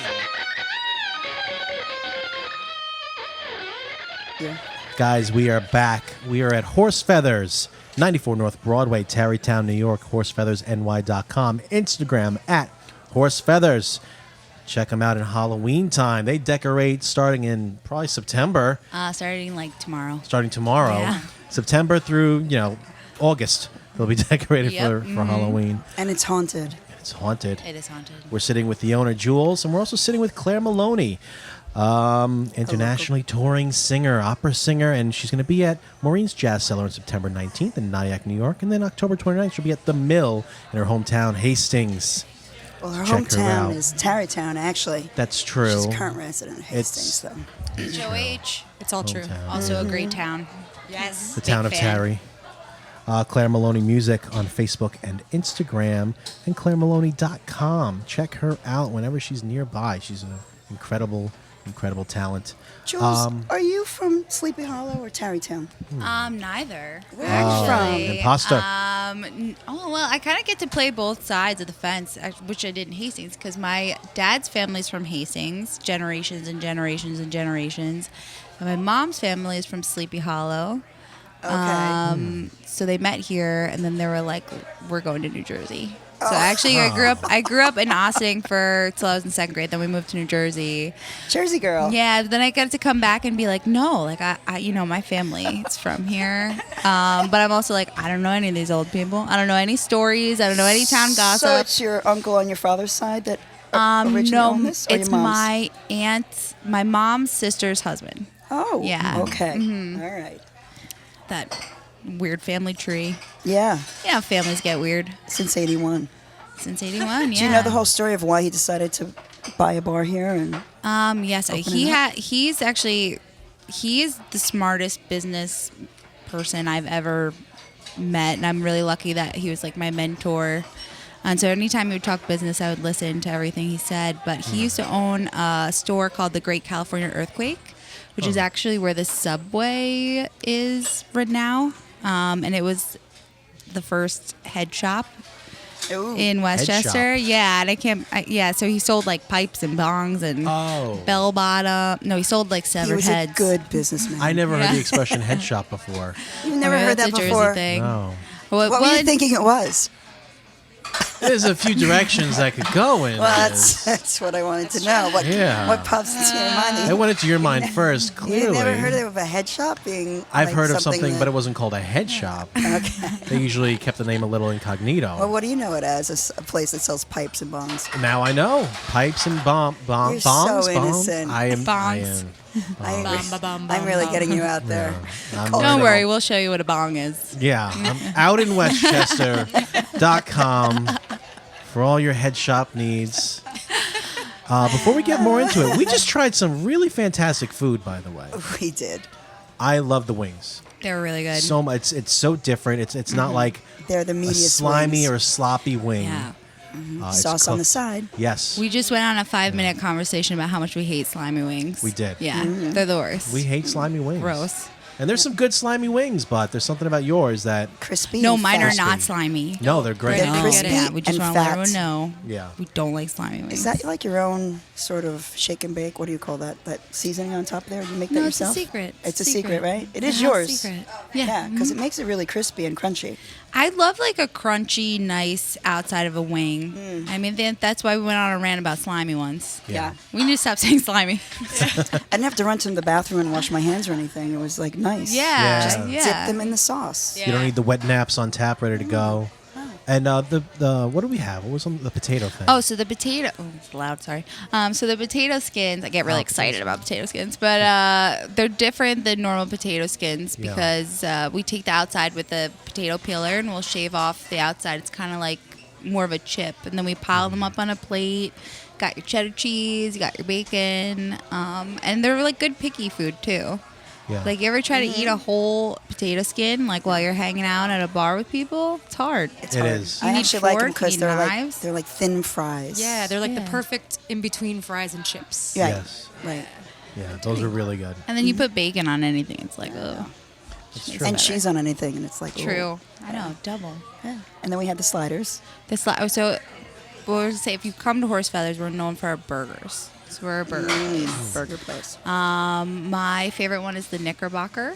S2: Yeah.
S1: Guys, we are back. We are at Horsefeathers, 94 North Broadway, Tarrytown, New York. Horsefeathersny.com. Instagram at Horsefeathers. Check them out in Halloween time. They decorate starting in probably September,
S3: Starting like tomorrow.
S1: starting tomorrow.
S3: Yeah.
S1: September through, August. They'll be decorated
S3: Yep.
S1: for Halloween.
S2: And it's haunted.
S1: It's haunted.
S3: It is haunted.
S1: We're sitting with the owner, Jules, and we're also sitting with Clare Maloney, internationally touring singer, opera singer, and she's going to be at Maureen's Jazz Cellar on September 19th in Nyack, New York, and then October 29th she'll be at The Mill in her hometown, Hastings.
S2: Well, her
S1: Check her out.
S2: hometown is Tarrytown, actually.
S1: That's true.
S2: She's a current resident of Hastings,
S1: It's-
S2: though.
S3: HOH.
S4: It's all true.
S1: Hometown.
S3: Also a great town.
S4: Yes.
S1: The town of
S3: fan.
S1: Tarry. Clare Maloney Music on Facebook and Instagram, and ClareMaloney.com. Check her out whenever she's nearby. She's an incredible talent.
S2: Jules, are you from Sleepy Hollow or Tarrytown?
S3: Neither.
S2: Where are you from?
S1: Imposter.
S3: Oh, well, I kind of get to play both sides of the fence, which I did in Hastings, because my dad's family's from Hastings, generations and generations and generations. And my mom's family is from Sleepy Hollow.
S2: Okay.
S3: So they met here, and then they were like, "We're going to New Jersey." So actually, I grew up in Austin till I was in second grade. Then we moved to New Jersey.
S2: Jersey girl.
S3: Yeah. Then I got to come back and be like, "No, like I my family is from here." But I'm also like, I don't know any of these old people. I don't know any stories. I don't know any town gossip.
S2: So it's your uncle on your father's side that originally
S3: No,
S2: owned this, or
S3: it's
S2: your mom's?
S3: my aunt, my mom's sister's husband.
S2: Oh.
S3: Yeah.
S2: Okay. All right.
S3: That weird family tree.
S2: Yeah.
S3: You know, families get weird
S2: Since '81.
S3: since '81. Yeah.
S2: Do you know the whole story of why he decided to buy a bar here? And
S3: Yes,
S2: Open
S3: he
S2: it up?
S3: he's the smartest business person I've ever met, and I'm really lucky that he was like my mentor. And so anytime he would talk business, I would listen to everything he said. But he used to own a store called the Great California Earthquake, which is actually where the subway is right now. And it was the first head shop
S2: Ooh.
S3: in Westchester.
S1: shop.
S3: Yeah, and so he sold like pipes and bongs and bell bottom. No, he sold like
S2: He
S3: severed
S2: was
S3: heads.
S2: a good businessman.
S1: I never
S3: Yeah.
S1: heard the expression head shop before.
S2: You've never
S3: Okay,
S2: heard
S3: that's
S2: that
S3: a Jersey
S2: before.
S3: thing.
S1: No.
S3: Well,
S2: What were you thinking it was?
S1: There's a few directions that could go in.
S2: Well, that's what I wanted to know. What pops into your mind?
S1: I went into your mind first,
S2: You
S1: clearly.
S2: never heard of a head shop being?
S1: I've
S2: like
S1: heard of something,
S2: that-
S1: but it wasn't called a head shop.
S2: Okay.
S1: They usually kept the name a little incognito.
S2: Well, what do you know it as? A place that sells pipes and bongs.
S1: Now I know. Pipes and bombs.
S2: You're so
S1: Bombs.
S2: innocent.
S1: I am.
S3: Bongs.
S2: I'm really getting you out there.
S1: I'm
S2: Cultural.
S3: Don't worry, we'll show you what a bong is.
S1: Yeah, I'm out in Westchester.com for all your head shop needs. Before we get more into it, we just tried some really fantastic food, by the way.
S2: We did.
S1: I love the wings.
S3: They were really good.
S1: So much. It's so different. It's not like
S2: They're the
S1: a
S2: meatiest
S1: slimy
S2: wings.
S1: or a sloppy wing.
S3: Yeah.
S1: It's
S2: Sauce on the
S1: cooked.
S2: side.
S1: Yes.
S3: We just went on a 5-minute conversation about how much we hate slimy wings.
S1: We did.
S3: Yeah, they're the worst.
S1: We hate slimy wings.
S3: Gross.
S1: And there's some good slimy wings, but there's something about yours that
S2: Crispy.
S3: No,
S2: and
S3: mine are
S2: fat.
S3: not slimy.
S1: no, they're great.
S2: They're
S3: No.
S2: crispy
S3: Yeah, we just
S2: and
S3: want to let
S2: fat.
S3: everyone know.
S1: Yeah.
S3: We don't like slimy wings.
S2: Is that like your own sort of shake and bake? What do you call that? That seasoning on top there? You make that
S3: No, it's a
S2: yourself?
S3: secret.
S2: It's a secret, right? It is
S3: Yeah,
S2: yours.
S3: secret.
S2: Yeah,
S3: Yeah.
S2: because it makes it really crispy and crunchy.
S3: I love like a crunchy, nice outside of a wing. I mean, that's why we went on a rant about slimy ones.
S2: Yeah.
S3: We need to stop saying slimy.
S2: I didn't have to run to the bathroom and wash my hands or anything. It was like nice.
S3: Yeah.
S1: Just
S3: yeah.
S2: Dip them in the sauce.
S3: Yeah.
S1: You don't need the wet naps on tap ready to go. And the what do we have? What was on the potato thing?
S3: Oh, so the potato. Oh, it's loud. Sorry. So the potato skins. I get really excited about potato skins, but they're different than normal potato skins
S1: Yeah.
S3: because we take the outside with the potato peeler and we'll shave off the outside. It's kind of like more of a chip, and then we pile them up on a plate. Got your cheddar cheese, you got your bacon, and they're like good picky food too.
S1: Yeah.
S3: Like, you ever try to eat a whole potato skin, like, while you're hanging out at a bar with people? It's hard.
S2: It's
S1: It
S2: hard.
S1: is.
S3: You
S2: I
S3: need
S2: actually like them
S3: fork, you
S2: because
S3: need
S2: they're
S3: knives.
S2: like thin fries.
S4: Yeah, they're like
S3: Yeah.
S4: the perfect in between fries and chips.
S2: Yeah.
S1: Yes.
S2: Right.
S1: Yeah, those are really good.
S3: And then you put bacon on anything. It's like, oh.
S1: It's
S3: Makes
S1: true.
S2: And
S3: better.
S2: cheese on anything, and it's like ooh.
S3: True. I know, double.
S2: Yeah. And then we had the sliders.
S3: So, we'll say if you come to Horsefeathers, we're known for our burgers. So we're a burger place.
S2: Burger place.
S3: My favorite one is the Knickerbocker.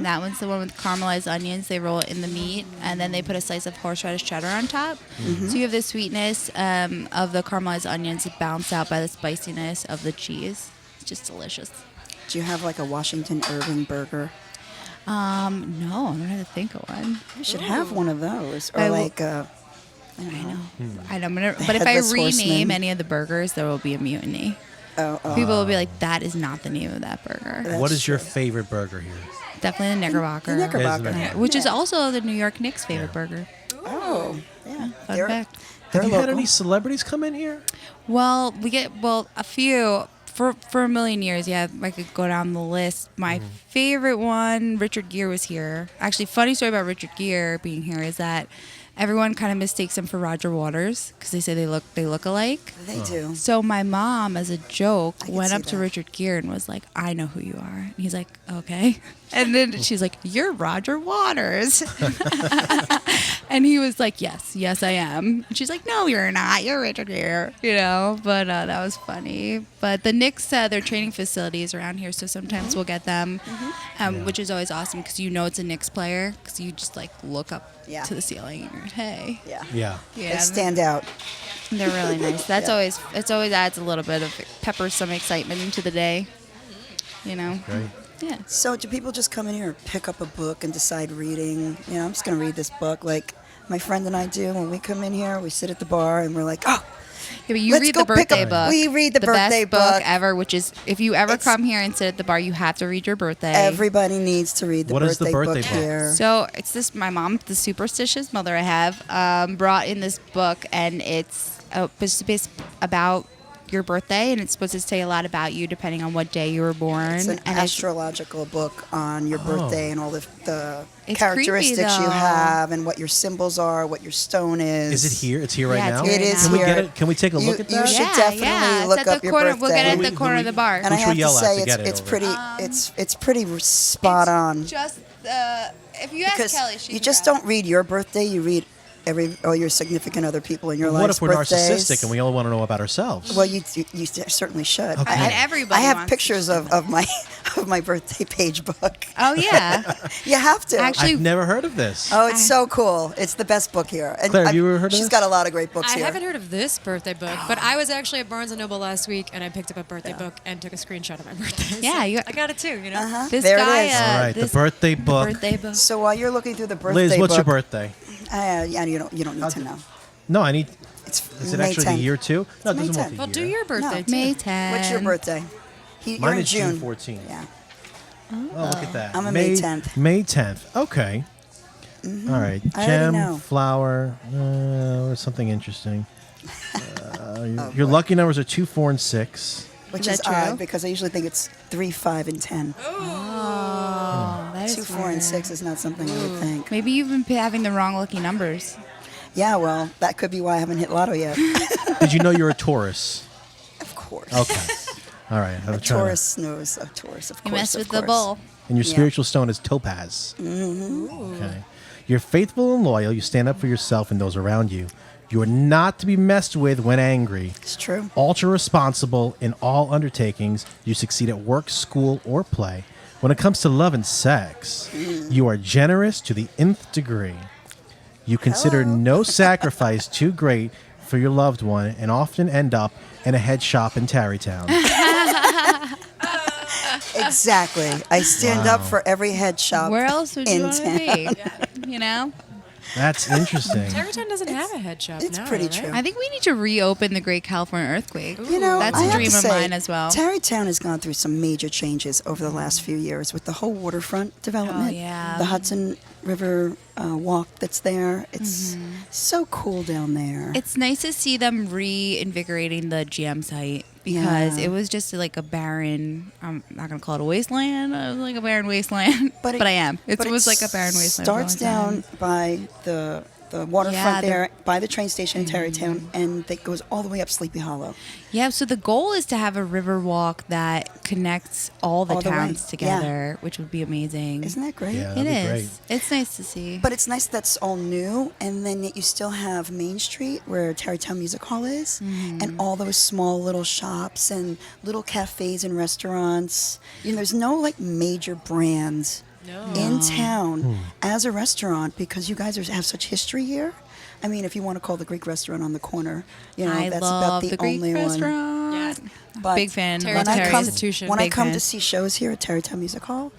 S3: That one's the one with caramelized onions. They roll it in the meat, and then they put a slice of horseradish cheddar on top. So you have the sweetness of the caramelized onions balanced out by the spiciness of the cheese. It's just delicious.
S2: Do you have like a Washington Irving burger?
S3: No, I'm trying to think of one.
S2: You should have one of those, or
S3: I will-
S2: like I don't know.
S3: I'm gonna, but if I
S2: Headless
S3: rename
S2: Horseman.
S3: any of the burgers, there will be a mutiny.
S2: Oh,
S3: People will be like, "That is not the name of that burger."
S2: That's
S1: What is your
S2: true.
S1: favorite burger here?
S3: Definitely the Knickerbocker.
S2: The Knickerbocker.
S1: Isn't it?
S3: Which is also the New York Knicks' favorite burger.
S2: Oh, yeah.
S3: Fun
S2: They're-
S3: fact.
S2: They're
S1: Have you had
S2: local.
S1: any celebrities come in here?
S3: Well, we get a few For a million years, yeah, I could go down the list. My favorite one, Richard Gere was here. Actually, funny story about Richard Gere being here is that everyone kind of mistakes him for Roger Waters because they say they look alike.
S2: They do.
S3: So my mom, as a joke,
S2: I can
S3: went
S2: see
S3: up to
S2: that.
S3: Richard Gere and was like, "I know who you are." And he's like, "Okay." And then she's like, "You're Roger Waters." And he was like, yes, I am. And she's like, "No, you're not. You're Richard Gere." But that was funny. But the Knicks, their training facilities around here, so sometimes we'll get them, which is always awesome because it's a Knicks player because you just like look up
S2: Yeah.
S3: to the ceiling and you're like, "Hey."
S2: Yeah.
S1: Yeah.
S2: They stand out.
S3: They're really nice. That's
S2: Yeah.
S3: always adds a little bit of peppers some excitement into the day.
S1: Great.
S3: Yeah.
S2: So do people just come in here and pick up a book and decide reading? I'm just going to read this book like my friend and I do. When we come in here, we sit at the bar and we're like, oh,
S3: Yeah, but you
S2: Let's
S3: read
S2: go
S3: the
S2: pick
S3: birthday
S2: up-
S3: book.
S2: we read the birthday
S3: best book
S2: book.
S3: ever, which is if you ever
S2: It's-
S3: come here and sit at the bar, you have to read your birthday.
S2: everybody needs to read the
S1: What is the
S2: birthday
S1: birthday
S2: book
S1: book?
S2: here.
S3: So it's this. My mom, the superstitious mother I have, brought in this book, and it's based about your birthday, and it's supposed to say a lot about you depending on what day you were born.
S2: It's an
S3: and
S2: astrological book on your birthday and all the
S3: It's
S2: characteristics
S3: creepy,
S2: you
S3: though.
S2: have and what your symbols are, what your stone is.
S1: Is it here? It's here right
S3: Yeah,
S1: now.
S3: it's here
S2: It
S3: right
S2: is
S3: now.
S1: Can we
S2: here.
S1: get it? Can we take a look at
S2: You
S1: that?
S2: should definitely look
S3: it's
S2: up
S3: at the
S2: your
S3: corner. We'll get it
S2: birthday.
S3: at the
S1: Who
S3: corner
S1: we-
S3: of the bar.
S2: And I
S1: Who should
S2: have
S1: we
S2: to
S1: yell at
S2: say,
S1: to get it
S2: it's
S1: over?
S2: pretty. It's pretty spot on.
S3: Just if you
S2: Because you just don't read your birthday. You read all your significant other people in your life.
S1: What if we're narcissistic and we only want to know about ourselves?
S2: Well, you certainly should.
S1: Okay.
S3: And everybody
S2: I have
S3: wants
S2: pictures
S3: to
S2: of my of my birthday page book.
S3: Oh yeah.
S2: You have to.
S3: Actually-
S1: I've never heard of this.
S2: Oh, it's so cool. It's the best book here. And
S1: Claire, have you ever heard of
S2: She's
S1: this?
S2: got a lot of great books
S4: I
S2: here.
S4: haven't heard of this birthday book, but I was actually at Barnes & Noble last week, and I picked up a birthday book and took a screenshot of my birthday.
S3: Yeah,
S4: So
S3: you-
S4: I got it too,
S2: Uh-huh.
S3: This
S2: There
S3: guy.
S2: it is.
S1: All right, the birthday book.
S3: Birthday book.
S2: So while you're looking through the birthday
S1: Liz, what's your
S2: book,
S1: birthday?
S2: yeah, you don't need to know.
S1: No, I need.
S2: It's
S1: Is it
S2: May
S1: actually
S2: 10th.
S1: the year too? No, it
S2: May
S1: doesn't want
S2: 10th.
S1: the
S4: Well,
S1: year.
S4: do your birthday
S2: No.
S4: too.
S3: May 10.
S2: What's your birthday? You're
S1: Mine
S2: in
S1: is
S2: June.
S1: June 14th.
S2: Yeah.
S1: Oh, look at that.
S2: I'm a May 10th.
S1: May 10th. Okay. All right.
S2: I already
S1: Gem,
S2: know.
S1: flower, or something interesting. Your lucky numbers are 2, 4, and 6.
S2: Which
S3: Is
S2: is
S3: that true?
S2: odd because I usually think it's 3, 5, and 10.
S3: Oh, that is
S2: 2, 4, and
S3: weird.
S2: 6 is not something I would think.
S3: Maybe you've been having the wrong lucky numbers.
S2: Yeah, well, that could be why I haven't hit lotto yet.
S1: Did you know you're a Taurus?
S2: Of course.
S1: Okay. All right. I'm
S2: A
S1: trying to-
S2: Taurus knows a Taurus, of
S3: You
S2: course.
S3: mess
S2: of
S3: with the
S2: course.
S3: bull.
S1: And your
S2: Yeah.
S1: spiritual stone is topaz. Okay. You're faithful and loyal. You stand up for yourself and those around you. You are not to be messed with when angry.
S2: It's true.
S1: Ultra responsible in all undertakings. You succeed at work, school, or play. When it comes to love and sex, you are generous to the nth degree. You consider
S2: Hello.
S1: no sacrifice too great for your loved one and often end up in a head shop in Tarrytown.
S2: Exactly. I stand up for every head shop.
S3: Where else would you
S2: in
S3: want to
S2: town.
S3: be? You know?
S1: That's interesting.
S4: Tarrytown doesn't have a head shop
S2: it's
S4: now,
S2: pretty
S4: right?
S2: true.
S3: I think we need to reopen the Great California Earthquake.
S2: You know,
S3: That's
S2: I
S3: a
S2: have
S3: dream
S2: to
S3: of
S2: say,
S3: mine as well.
S2: Tarrytown has gone through some major changes over the last few years with the whole waterfront development.
S3: Oh, yeah.
S2: The Hudson River walk that's there. It's so cool down there.
S3: It's nice to see them reinvigorating the GM site because
S2: Yeah.
S3: it was just like a barren, I'm not going to call it a wasteland, it was like a barren wasteland, but, I am. It
S2: but
S3: was like a barren wasteland. for a
S2: starts
S3: long time.
S2: down by the waterfront
S3: Yeah,
S2: there, by the train station in Tarrytown, and it goes all the way up Sleepy Hollow.
S3: Yeah, so the goal is to have a river walk that connects all the
S2: All the way,
S3: towns
S2: yeah.
S3: together, which would be amazing.
S2: Isn't that great?
S1: Yeah.
S3: It
S1: That'd be
S3: is. It's nice to see.
S2: But it's nice that's all new, and then yet you still have Main Street where Tarrytown Music Hall is, and all those small little shops and little cafes and restaurants. You know, there's no like major brands in town as a restaurant because you guys have such history here. I mean, if you want to call the Greek restaurant on the corner, you know,
S3: I
S2: that's
S3: love
S2: about the
S3: the Greek
S2: only one.
S3: restaurant.
S2: But
S3: Big fan.
S4: Terry-
S2: When
S3: Love
S2: I
S4: Terry's
S2: come,
S4: institution.
S2: when I
S3: Big
S2: come
S3: fan.
S2: to see shows here at Tarrytown Music Hall,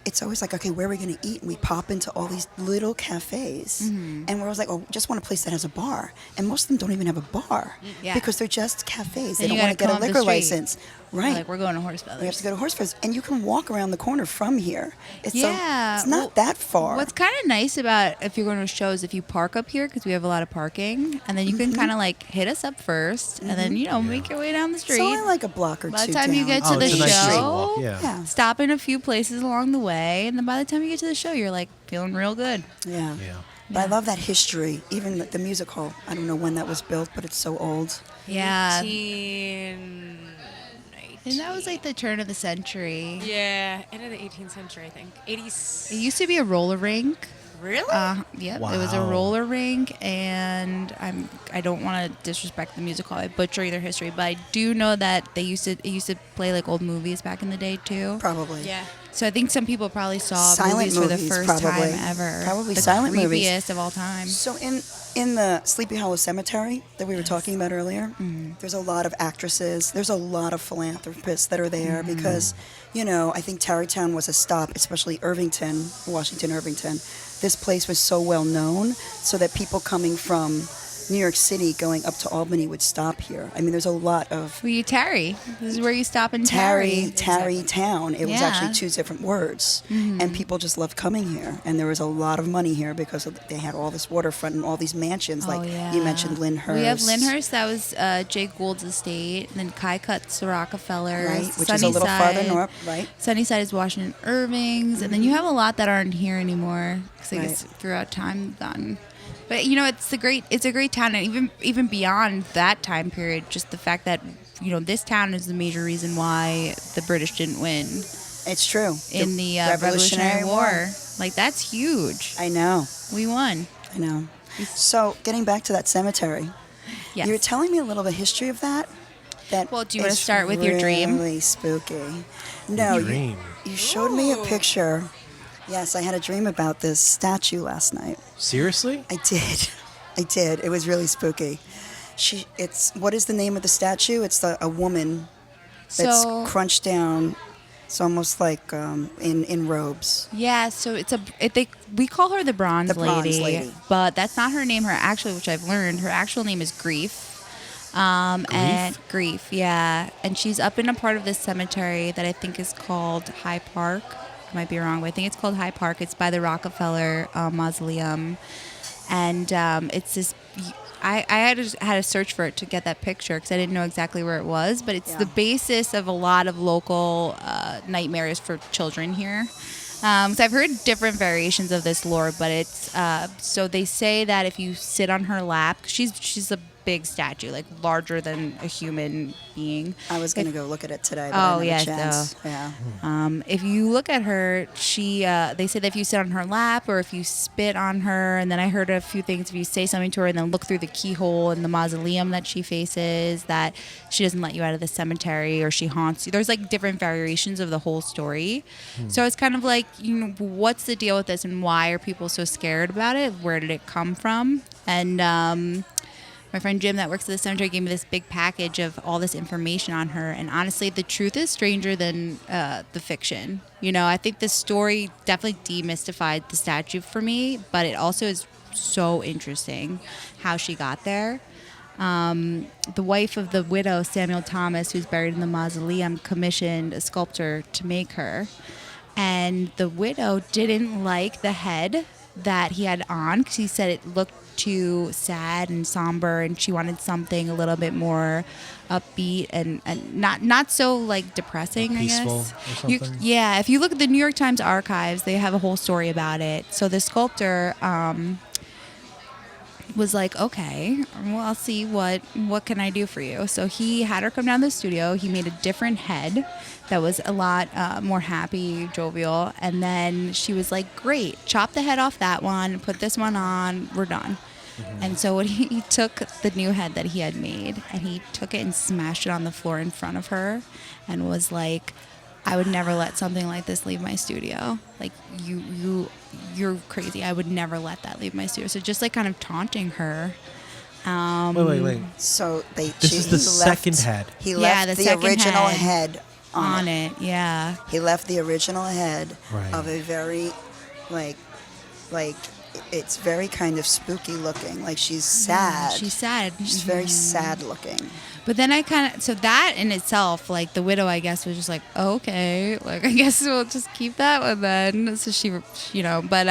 S2: it's always like, okay, where are we going to eat? And we pop into all these little cafes. And we're always like, oh, just want a place that has a bar. And most of them don't even have a bar
S3: Yeah.
S2: because they're just cafes. They
S3: Then
S2: don't
S3: you
S2: want to
S3: gotta
S2: get a
S3: come up the
S2: liquor
S3: street.
S2: license. Right.
S3: Like, we're going to Horsefeathers.
S2: We have to go to Horsefeathers, and you can walk around the corner from here. It's
S3: Yeah,
S2: it's not that far.
S3: What's kind of nice about if you're going to a show is if you park up here, because we have a lot of parking, and then you can kind of like hit us up first, and then make your way down the street.
S2: So I like a block or
S3: By
S2: two
S3: the time you
S2: down.
S3: get to
S1: Oh,
S3: the
S1: it's a nice straight
S3: show,
S1: walk, yeah.
S2: Yeah.
S3: stop in a few places along the way, and then by the time you get to the show, you're like feeling real good.
S2: Yeah.
S1: Yeah.
S2: But I love that history. Even the music hall. I don't know when that was built, but it's so old.
S3: Yeah,
S4: 18...
S3: and that was like the turn of the century.
S4: Yeah, end of the 18th century, I think.
S3: It
S4: 80s.
S3: used to be a roller rink.
S4: Really?
S3: Yep, it was a
S1: Wow.
S3: roller rink, and I don't want to disrespect the music hall. I butcher their history, but I do know that it used to play like old movies back in the day too.
S2: Probably.
S4: Yeah.
S3: So I think some people probably saw
S2: Silent
S3: movies for the
S2: movies,
S3: first
S2: probably.
S3: time ever.
S2: Probably
S3: the
S2: silent movies.
S3: creepiest of all time.
S2: So in the Sleepy Hollow Cemetery that we were talking about earlier, there's a lot of actresses. There's a lot of philanthropists that are there because, I think Tarrytown was a stop, especially Washington Irvington. This place was so well known so that people coming from New York City going up to Albany would stop here. I mean, there's a lot of
S3: Well, you tarry. This is where you stop and tarry.
S2: Tarrytown. It was
S3: Yeah.
S2: actually two different words. And people just loved coming here. And there was a lot of money here because they had all this waterfront and all these mansions.
S3: Oh,
S2: Like
S3: yeah.
S2: you mentioned Lyndhurst.
S3: We have Lyndhurst. That was Jay Gould's estate. And then Kai Cut's the Rockefellers.
S2: Right, which is a little farther north, right?
S3: Sunnyside is Washington Irving's. And then you have a lot that aren't here anymore. Because I
S2: Right.
S3: guess throughout time gone. But it's a great town, and even beyond that time period, just the fact that this town is the major reason why the British didn't win
S2: It's true.
S3: in the Revolutionary War. Like, that's huge.
S2: I know.
S3: We won.
S2: I know. So getting back to that cemetery,
S3: Yes.
S2: you were telling me a little bit of history of that.
S3: Well, do you wanna
S2: is
S3: start with your dream?
S2: Really spooky. No,
S1: Dream.
S2: you showed me a picture. Yes, I had a dream about this statue last night.
S1: Seriously?
S2: I did. It was really spooky. What is the name of the statue? It's a woman that's
S3: So-
S2: crunched down. It's almost like in robes.
S3: Yeah, so we call her the Bronze
S2: The Bronze
S3: Lady,
S2: Lady.
S3: but that's not her name. Which I've learned, her actual name is Grief. And Grief, yeah. And she's up in a part of this cemetery that I think is called High Park. I might be wrong, but I think it's called High Park. It's by the Rockefeller Mausoleum, and it's this. I had to search for it to get that picture because I didn't know exactly where it was, but it's the basis of a lot of local nightmares for children here. So I've heard different variations of this lore, but it's so they say that if you sit on her lap, she's a big statue, like larger than a human being.
S2: I was going to go look at it today, but I didn't have a chance. Yeah.
S3: If you look at her, they say that if you sit on her lap or if you spit on her, and then I heard a few things, if you say something to her and then look through the keyhole in the mausoleum that she faces, that she doesn't let you out of the cemetery or she haunts you. There's like different variations of the whole story. So it's kind of like, what's the deal with this and why are people so scared about it? Where did it come from? And my friend Jim that works at the cemetery gave me this big package of all this information on her. And honestly, the truth is stranger than the fiction. I think the story definitely demystified the statue for me, but it also is so interesting how she got there. The wife of the widow, Samuel Thomas, who's buried in the mausoleum, commissioned a sculptor to make her. And the widow didn't like the head that he had on because he said it looked too sad and somber, and she wanted something a little bit more upbeat and not so like depressing,
S1: Peaceful
S3: I
S1: or
S3: guess.
S1: something?
S3: Yeah, if you look at the New York Times archives, they have a whole story about it. So the sculptor was like, okay, well, I'll see what can I do for you. So he had her come down to the studio. He made a different head that was a lot more happy, jovial. And then she was like, great, chop the head off that one, put this one on, we're done. And so he took the new head that he had made and he took it and smashed it on the floor in front of her and was like, I would never let something like this leave my studio. Like, you're crazy. I would never let that leave my studio. So just like kind of taunting her.
S1: Wait.
S2: So
S1: This is the second head.
S2: He
S3: Yeah,
S2: left
S3: the
S2: the
S3: second
S2: original
S3: head
S2: head
S3: on it. Yeah.
S2: He left the original head
S1: Right.
S2: of a very, like it's very kind of spooky looking. Like she's sad.
S3: She's sad.
S2: She's very sad looking.
S3: But then I kind of, so that in itself, like the widow, I guess, was just like, oh, okay, like I guess we'll just keep that one then. So she, but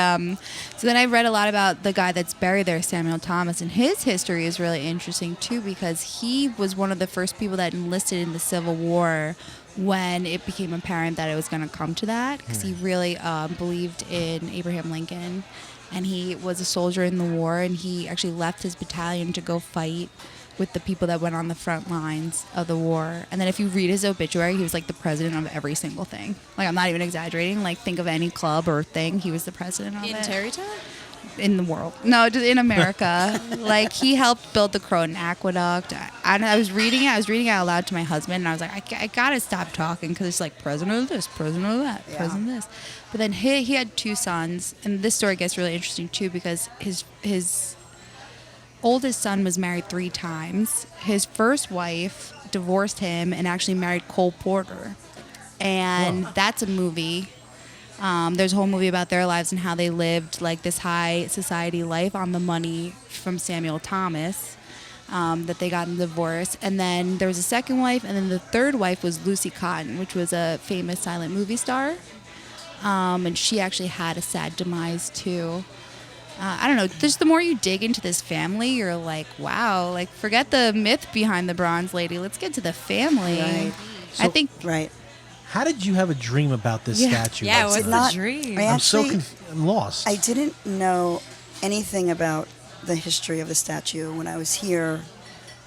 S3: so then I read a lot about the guy that's buried there, Samuel Thomas, and his history is really interesting too, because he was one of the first people that enlisted in the Civil War when it became apparent that it was going to come to that, because he really believed in Abraham Lincoln, and he was a soldier in the war, and he actually left his battalion to go fight with the people that went on the front lines of the war. And then if you read his obituary, he was like the president of every single thing. Like, I'm not even exaggerating. Like, think of any club or thing, he was the president of
S4: In
S3: it.
S4: Tarrytown?
S3: In the world. No, just in America. Like, he helped build the Croton Aqueduct. I was reading it out loud to my husband, and I was like, I gotta stop talking, because it's like president of this, president of that, president of this. But then he had 2 sons, and this story gets really interesting too, because his oldest son was married 3 times. His first wife divorced him and actually married Cole Porter. And that's a movie. There's a whole movie about their lives and how they lived like this high society life on the money from Samuel Thomas that they got in the divorce. And then there was a second wife, and then the third wife was Lucy Cotton, which was a famous silent movie star. And she actually had a sad demise too. I don't know, just the more you dig into this family, you're like, wow, like forget the myth behind the Bronze Lady. Let's get to the family.
S2: Right.
S3: I think
S2: Right.
S1: How did you have a dream about this statue?
S4: Yeah,
S1: That's-
S4: what's the dream?
S1: I'm lost.
S2: I didn't know anything about the history of the statue when I was here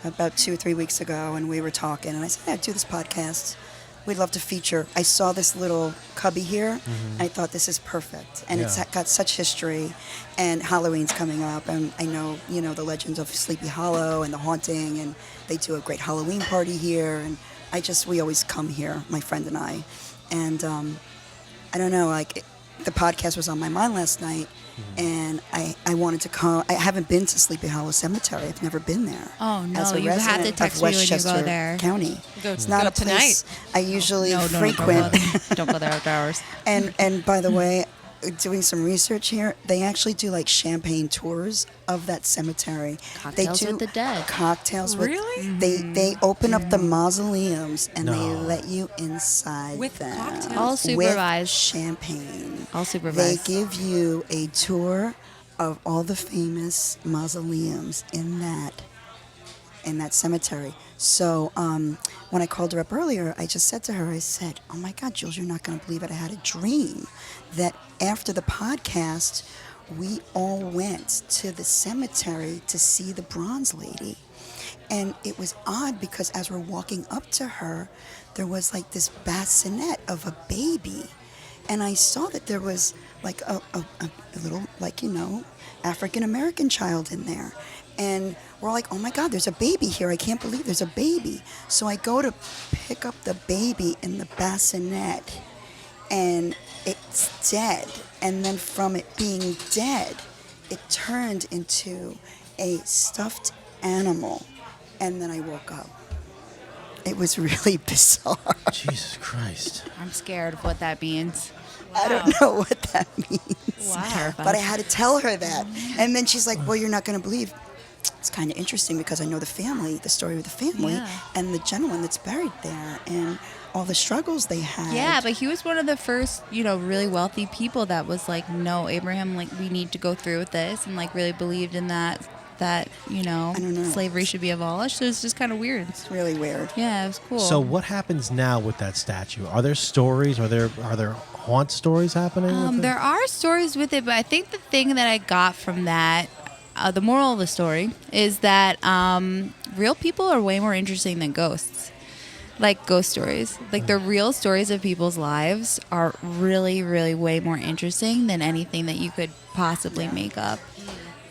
S2: about 2 or 3 weeks ago, and we were talking, and I said, I'd do this podcast. We'd love to feature. I saw this little cubby here, and I thought this is perfect. And it's got such history, and Halloween's coming up, and I know, the legends of Sleepy Hollow and the haunting, and they do a great Halloween party here, and we always come here, my friend and I. And I don't know, the podcast was on my mind last night, and I wanted to come. I haven't been to Sleepy Hollow Cemetery. I've never been there.
S3: Oh, no,
S2: As a
S3: you have to
S2: resident
S3: text
S2: of
S3: me when you go
S2: Westchester
S3: there.
S2: County.
S4: It's
S2: not
S4: go
S2: a place I usually
S3: no,
S2: frequent.
S3: don't go there after hours.
S2: And by the way, doing some research here, they actually do like champagne tours of that cemetery.
S3: Cocktails
S2: they do
S3: with the dead.
S2: Cocktails with
S4: Really?
S2: They open up the mausoleums and they
S1: No.
S2: let you inside
S4: With
S2: them.
S4: cocktails?
S3: All supervised.
S2: With champagne.
S3: All
S2: They
S3: supervised.
S2: give you a tour of all the famous mausoleums in that cemetery. So when I called her up earlier, I just said to her, I said, oh my God, Jules, you're not going to believe it. I had a dream that after the podcast, we all went to the cemetery to see the Bronze Lady. And it was odd because as we're walking up to her, there was like this bassinet of a baby. And I saw that there was like a little, African-American child in there. And we're like, oh my God, there's a baby here. I can't believe there's a baby. So I go to pick up the baby in the bassinet, and it's dead. And then from it being dead, it turned into a stuffed animal. And then I woke up. It was really bizarre.
S1: Jesus Christ.
S3: I'm scared of what that means.
S2: I don't know what that means.
S3: Wow.
S2: But I had to tell her that. And then she's like, well, you're not going to believe. It's kind of interesting because I know the story of the family,
S3: Yeah.
S2: and the gentleman that's buried there, and all the struggles they had.
S3: Yeah, but he was one of the first, really wealthy people that was like, no, Abraham, like, we need to go through with this, and like really believed in that I don't know. Slavery should be abolished. So it's just kind of weird.
S2: It's really weird.
S3: Yeah, it was cool.
S1: So what happens now with that statue? Are there stories? Are there haunt stories happening? with it?
S3: There are stories with it, but I think the thing that I got from that, the moral of the story, is that real people are way more interesting than ghosts. Like ghost stories. Like the real stories of people's lives are really, really way more interesting than anything that you could possibly make up.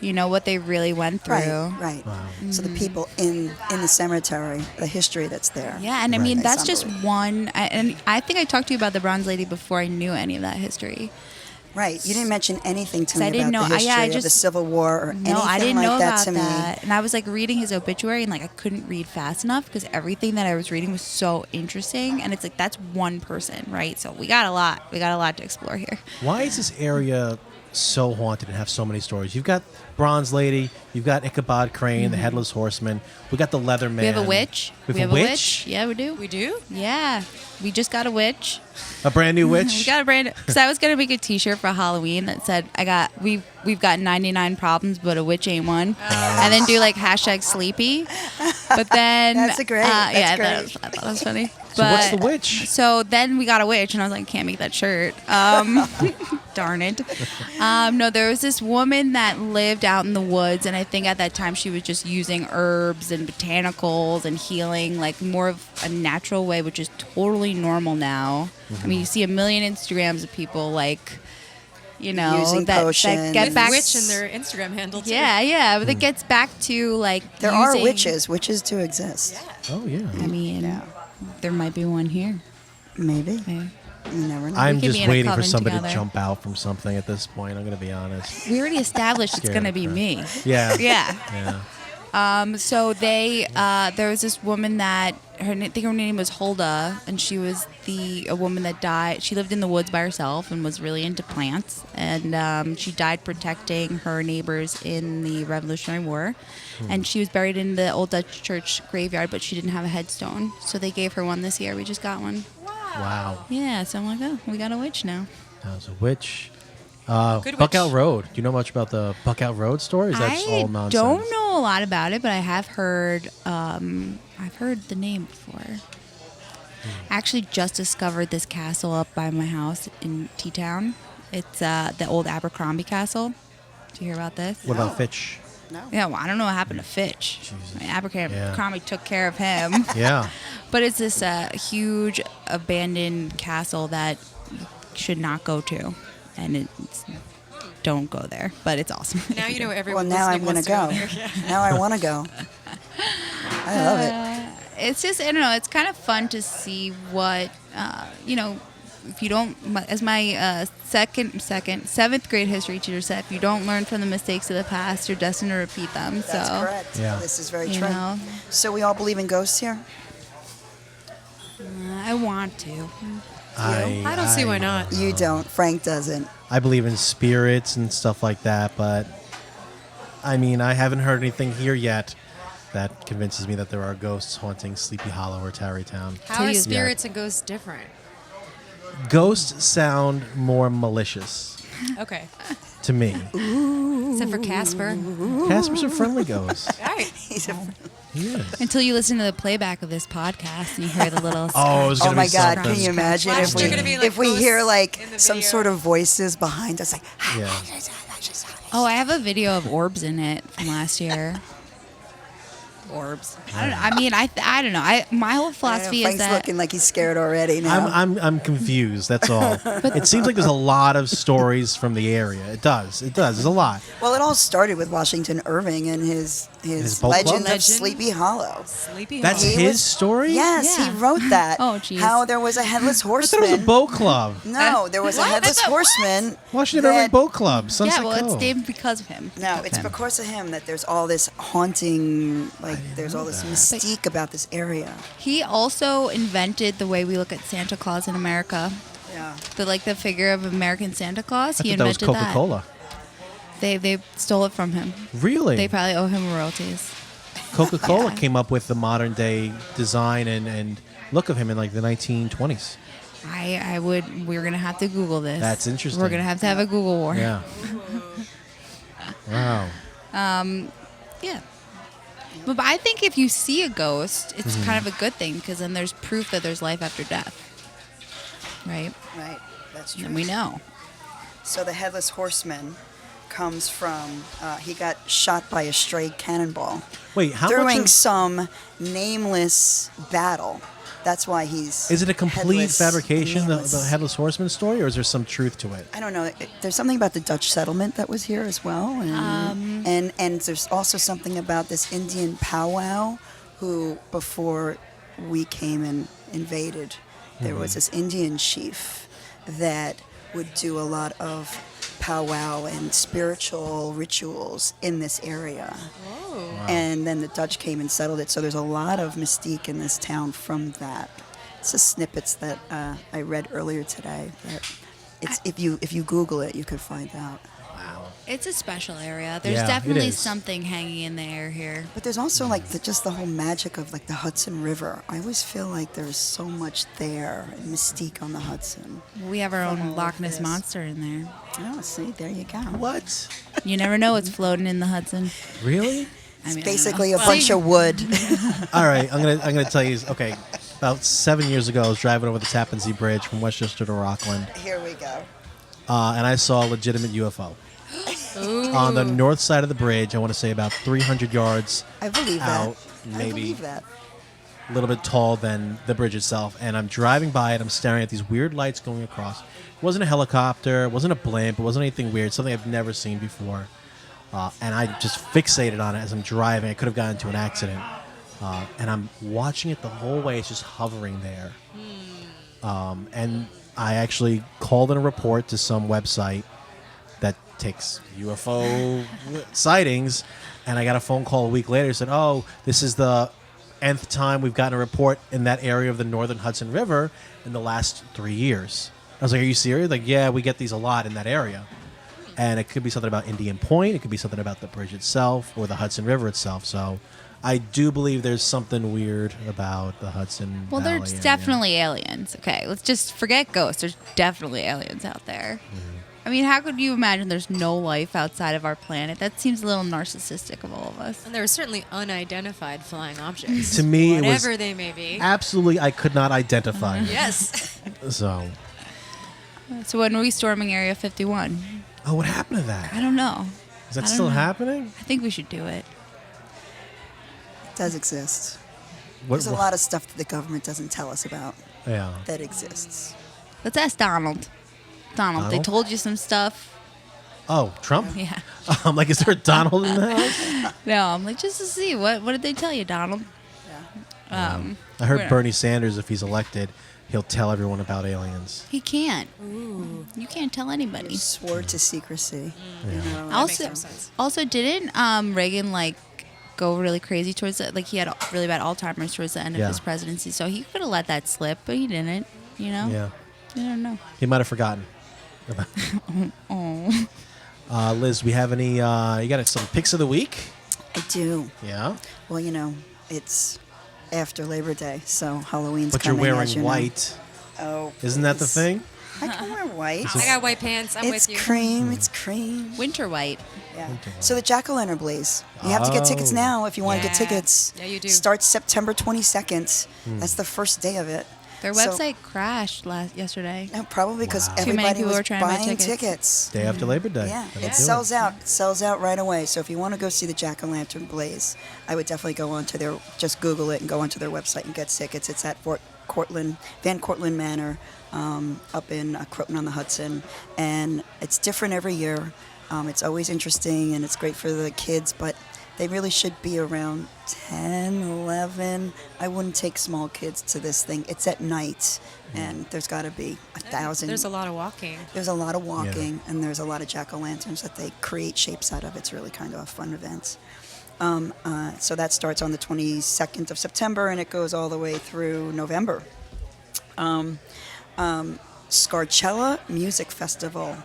S3: What they really went through.
S2: Right. Wow. So the people in the cemetery, the history that's there.
S3: Yeah, and I mean,
S2: That's
S3: that's just one. And I think I talked to you about the Bronze Lady before I knew any of that history.
S2: Right. You didn't mention anything to me
S3: I
S2: about
S3: didn't know.
S2: the history
S3: I
S2: of the
S3: just-
S2: Civil War or anything
S3: No, I didn't
S2: like
S3: know
S2: that
S3: about
S2: to
S3: that.
S2: me.
S3: And I was like reading his obituary, and like I couldn't read fast enough because everything that I was reading was so interesting. And it's like that's one person, right? So we got a lot to explore here.
S1: Why is this area so haunted and have so many stories. You've got Bronze Lady, you've got Ichabod Crane, the Headless Horseman. We got the Leatherman.
S3: We have a witch.
S1: We have a witch?
S3: Yeah, we do.
S4: We do?
S3: Yeah, we just got a witch.
S1: A brand new
S3: We
S1: witch.
S3: got a brand because I was gonna make a T-shirt for Halloween that said we've got 99 problems, but a witch ain't one, and then do like #sleepy. But then
S2: That's a great. That's
S3: yeah,
S2: great.
S3: I thought that was funny.
S1: So what's the
S3: But-
S1: witch?
S3: So then we got a witch, and I was like, can't make that shirt. Darn it. No, there was this woman that lived out in the woods, and I think at that time she was just using herbs and botanicals and healing, like more of a natural way, which is totally normal now. I mean, you see a million Instagrams of people like,
S2: Using
S3: that
S2: potions.
S3: get
S4: With
S3: back.
S4: witch in their Instagram handle, too.
S3: Yeah, but it gets back to like
S2: There are
S3: using-
S2: witches. Witches do exist.
S1: Oh yeah.
S3: I mean,
S2: Yeah.
S3: there might be one here.
S2: Maybe.
S3: Okay.
S2: You never know.
S1: I'm
S3: could
S1: just
S3: be in a
S1: waiting for
S3: coven
S1: somebody
S3: together.
S1: to jump out from something at this point. I'm going to be honest.
S3: We already established it's
S1: Scared
S3: gonna
S1: of
S3: be
S1: her.
S3: me.
S1: Yeah.
S3: Yeah.
S1: Yeah.
S3: So there was this woman that I think her name was Hulda, and she was a woman that died. She lived in the woods by herself and was really into plants, and she died protecting her neighbors in the Revolutionary War. And she was buried in the old Dutch church graveyard, but she didn't have a headstone, so they gave her one this year. We just got one.
S1: Wow.
S3: Yeah, so I'm like, oh, we got a witch now.
S1: That was a witch.
S4: Good
S1: Buckout
S4: witch.
S1: Road. Do you know much about the Buckout Road story? Is that just all
S3: I
S1: nonsense?
S3: don't know a lot about it, but I have heard. I've heard the name before. I actually just discovered this castle up by my house in T-Town. It's the old Abercrombie Castle. Did you hear about this?
S1: What about Fitch?
S2: No.
S3: Yeah, well, I don't know what happened to Fitch.
S1: Jesus.
S3: I mean, Abercrombie took care of him.
S1: Yeah.
S3: But it's this huge abandoned castle that you should not go to, and it's don't go there. But it's awesome.
S4: Now you know
S2: Well,
S4: everyone
S2: now I'm
S4: listening
S2: going to
S4: wants
S2: go.
S4: to go there.
S2: Now I want to go. I love it.
S3: It's just, I don't know, it's kind of fun to see what, if you don't, as my seventh grade history teacher said, if you don't learn from the mistakes of the past, you're destined to repeat them.
S2: That's
S3: so,
S2: correct.
S1: Yeah.
S2: This is very
S3: you
S2: true.
S3: know,
S2: So we all believe in ghosts here?
S3: I want to.
S4: I don't see why not.
S2: You don't. Frank doesn't.
S1: I believe in spirits and stuff like that, but I mean, I haven't heard anything here yet that convinces me that there are ghosts haunting Sleepy Hollow or Tarrytown.
S4: How are
S3: you-
S4: spirits and ghosts different?
S1: Ghosts sound more malicious
S4: Okay.
S1: to me.
S4: Except for Casper.
S1: Casper's a friendly ghost.
S4: All right.
S2: He's a,
S1: He is.
S3: Until you listen to the playback of this podcast and you hear the little.
S1: Oh, it was
S2: oh
S1: gonna
S2: my
S1: be
S2: God!
S1: something.
S2: Can you imagine
S4: Flash,
S2: if
S4: they're
S2: we,
S4: gonna be like
S2: if we hear
S4: ghosts
S2: like
S4: in the
S2: some
S4: video.
S2: sort of voices behind us, like
S1: Yeah.
S3: Oh, I have a video of orbs in it from last year. Orbs. I don't know. I mean, I don't know. My whole philosophy is
S2: Frank's
S3: that.
S2: looking like he's scared already now.
S1: I'm confused. That's all. It seems like there's a lot of stories from the area. It does. There's a lot.
S2: Well, it all started with Washington Irving and his
S1: boat club?
S2: Legend of
S4: Legend?
S2: Sleepy Hollow.
S4: Sleepy
S1: That's
S4: Hollow.
S2: He
S1: his
S2: was-
S1: story.
S2: Yes,
S3: Yeah.
S2: he wrote that.
S3: Oh, jeez.
S2: How there was a headless
S1: I thought it
S2: horseman.
S1: was a boat club.
S2: No, there was a headless horseman.
S1: Washington Irving Boat Club. Sunset
S3: Yeah, well, it's
S1: Cove.
S3: named because of him.
S2: No, it's because of him that there's all this haunting, like there's all this mystique about this area.
S3: He also invented the way we look at Santa Claus in America.
S2: Yeah.
S3: The figure of American Santa Claus.
S1: I
S3: He
S1: thought that was
S3: invented
S1: Coca-Cola.
S3: They stole it from him.
S1: Really?
S3: They probably owe him royalties.
S1: Coca-Cola
S3: Yeah.
S1: came up with the modern day design and look of him in like the 1920s.
S3: We're gonna have to Google this.
S1: That's interesting.
S3: We're gonna have to have a Google war.
S1: Yeah. Wow.
S3: Yeah. But I think if you see a ghost, it's
S1: Mm-hmm.
S3: kind of a good thing because then there's proof that there's life after death. Right?
S2: Right. That's true.
S3: And we know.
S2: So the headless horseman comes from he got shot by a stray cannonball
S1: Wait, how
S2: during
S1: much of,
S2: some nameless battle. That's why he's
S1: is it a complete
S2: headless,
S1: fabrication, the
S2: nameless.
S1: Headless Horseman story, or is there some truth to it?
S2: I don't know. There's something about the Dutch settlement that was here as well, and there's also something about this Indian powwow, who before we came and invaded, there was this Indian chief that would do a lot of powwow and spiritual rituals in this area. And then the Dutch came and settled it. So there's a lot of mystique in this town from that. It's the snippets that I read earlier today. That it's if you Google it, you could find out.
S3: It's a special area. There's
S1: Yeah, it
S3: definitely
S1: is.
S3: something hanging in the air here.
S2: But there's also like just the whole magic of like the Hudson River. I always feel like there's so much there and mystique on the Hudson.
S3: We have our
S2: From all
S3: own
S2: of
S3: Loch Ness
S2: this.
S3: monster in there.
S2: Oh, see, there you go.
S1: What?
S3: You never know what's floating in the Hudson.
S1: Really?
S3: I mean, I don't
S2: Basically
S3: know.
S2: a bunch of wood.
S1: All right, I'm gonna tell you. Okay, about 7 years ago, I was driving over the Tappan Zee Bridge from Westchester to Rockland,
S2: Here we go.
S1: and I saw a legitimate UFO on the north side of the bridge. I want to say about 300 yards
S2: I believe
S1: out,
S2: that. I
S1: maybe
S2: believe that.
S1: a little bit tall than the bridge itself. And I'm driving by it. I'm staring at these weird lights going across. It wasn't a helicopter. It wasn't a blimp. It wasn't anything weird. Something I've never seen before. And I just fixated on it as I'm driving. I could have gotten into an accident. And I'm watching it the whole way. It's just hovering there. And I actually called in a report to some website that takes UFO sightings. And I got a phone call a week later. It said, oh, this is the nth time we've gotten a report in that area of the northern Hudson River in the last 3 years. I was like, are you serious? Like, yeah, we get these a lot in that area. And it could be something about Indian Point. It could be something about the bridge itself or the Hudson River itself. So I do believe there's something weird about the Hudson
S3: Well,
S1: Valley
S3: there's
S1: area.
S3: definitely aliens. Okay, let's just forget ghosts. There's definitely aliens out there. I mean, how could you imagine there's no life outside of our planet? That seems a little narcissistic of all of us.
S4: And there are certainly unidentified flying objects.
S1: To me, it was
S4: whatever they may be.
S1: absolutely, I could not identify.
S4: Yes.
S1: So,
S3: So when are we storming Area 51?
S1: oh, what happened to that?
S3: I don't know.
S1: Is that
S3: I don't
S1: still
S3: know.
S1: happening?
S3: I think we should do it.
S2: It does exist.
S1: What,
S2: There's a lot of stuff that the government doesn't tell us about
S1: Yeah.
S2: that exists.
S3: Let's ask Donald. Donald, they
S1: Donald?
S3: told you some stuff.
S1: Oh, Trump?
S3: Yeah.
S1: I'm like, is there a Donald in the house?
S3: No, I'm like, just to see. What did they tell you, Donald?
S2: Yeah.
S1: I heard
S3: We're-
S1: Bernie Sanders, if he's elected, he'll tell everyone about aliens.
S3: He can't. You can't tell anybody.
S2: Swore to secrecy. You know,
S4: makes
S3: Also,
S4: no sense.
S3: also, didn't Reagan like go really crazy towards it? Like he had really bad Alzheimer's towards the end
S1: Yeah.
S3: of his presidency, so he could have let that slip, but he didn't. You know?
S1: Yeah.
S3: You don't know.
S1: He might have forgotten.
S3: Oh.
S1: Liz, we have any, you got some picks of the week?
S2: I do.
S1: Yeah.
S2: Well, you know, it's after Labor Day, so Halloween's
S1: But you're
S2: coming.
S1: wearing
S2: as you know.
S1: white.
S2: Oh,
S1: Isn't that the
S2: please.
S1: thing?
S2: I can wear white.
S4: I got white pants. I'm
S2: It's
S4: with you.
S2: cream. It's cream.
S3: Winter white.
S2: Yeah. So the Jack-o'-lantern blaze. You have to get tickets
S1: Oh.
S2: now if you want to get
S4: Yeah.
S2: tickets.
S4: Yeah, you do.
S2: Starts September 22nd. That's the first day of it.
S3: Their
S2: So-
S3: website crashed yesterday.
S2: No, probably because
S1: Wow.
S3: Too many
S2: everybody
S3: people
S2: was
S3: were trying to buy
S2: buying
S3: tickets.
S1: Day after Labor Day.
S2: Yeah,
S1: That'll
S2: it
S1: do
S2: sells out. It sells out right away. So if you want to go see the Jack-o'-lantern blaze, I would definitely go onto their, just Google it and go onto their website and get tickets. It's at Van Cortlandt Manor, up in Croton on the Hudson, and it's different every year. It's always interesting and it's great for the kids, but they really should be around 10, 11. I wouldn't take small kids to this thing. It's at night, and there's got to be 1,000.
S4: There's a lot of walking.
S2: There's a lot of walking, and there's a lot of jack-o'-lanterns that they create shapes out of. It's really kind of a fun event. So that starts on the 22nd of September, and it goes all the way through November. Scarcella Music Festival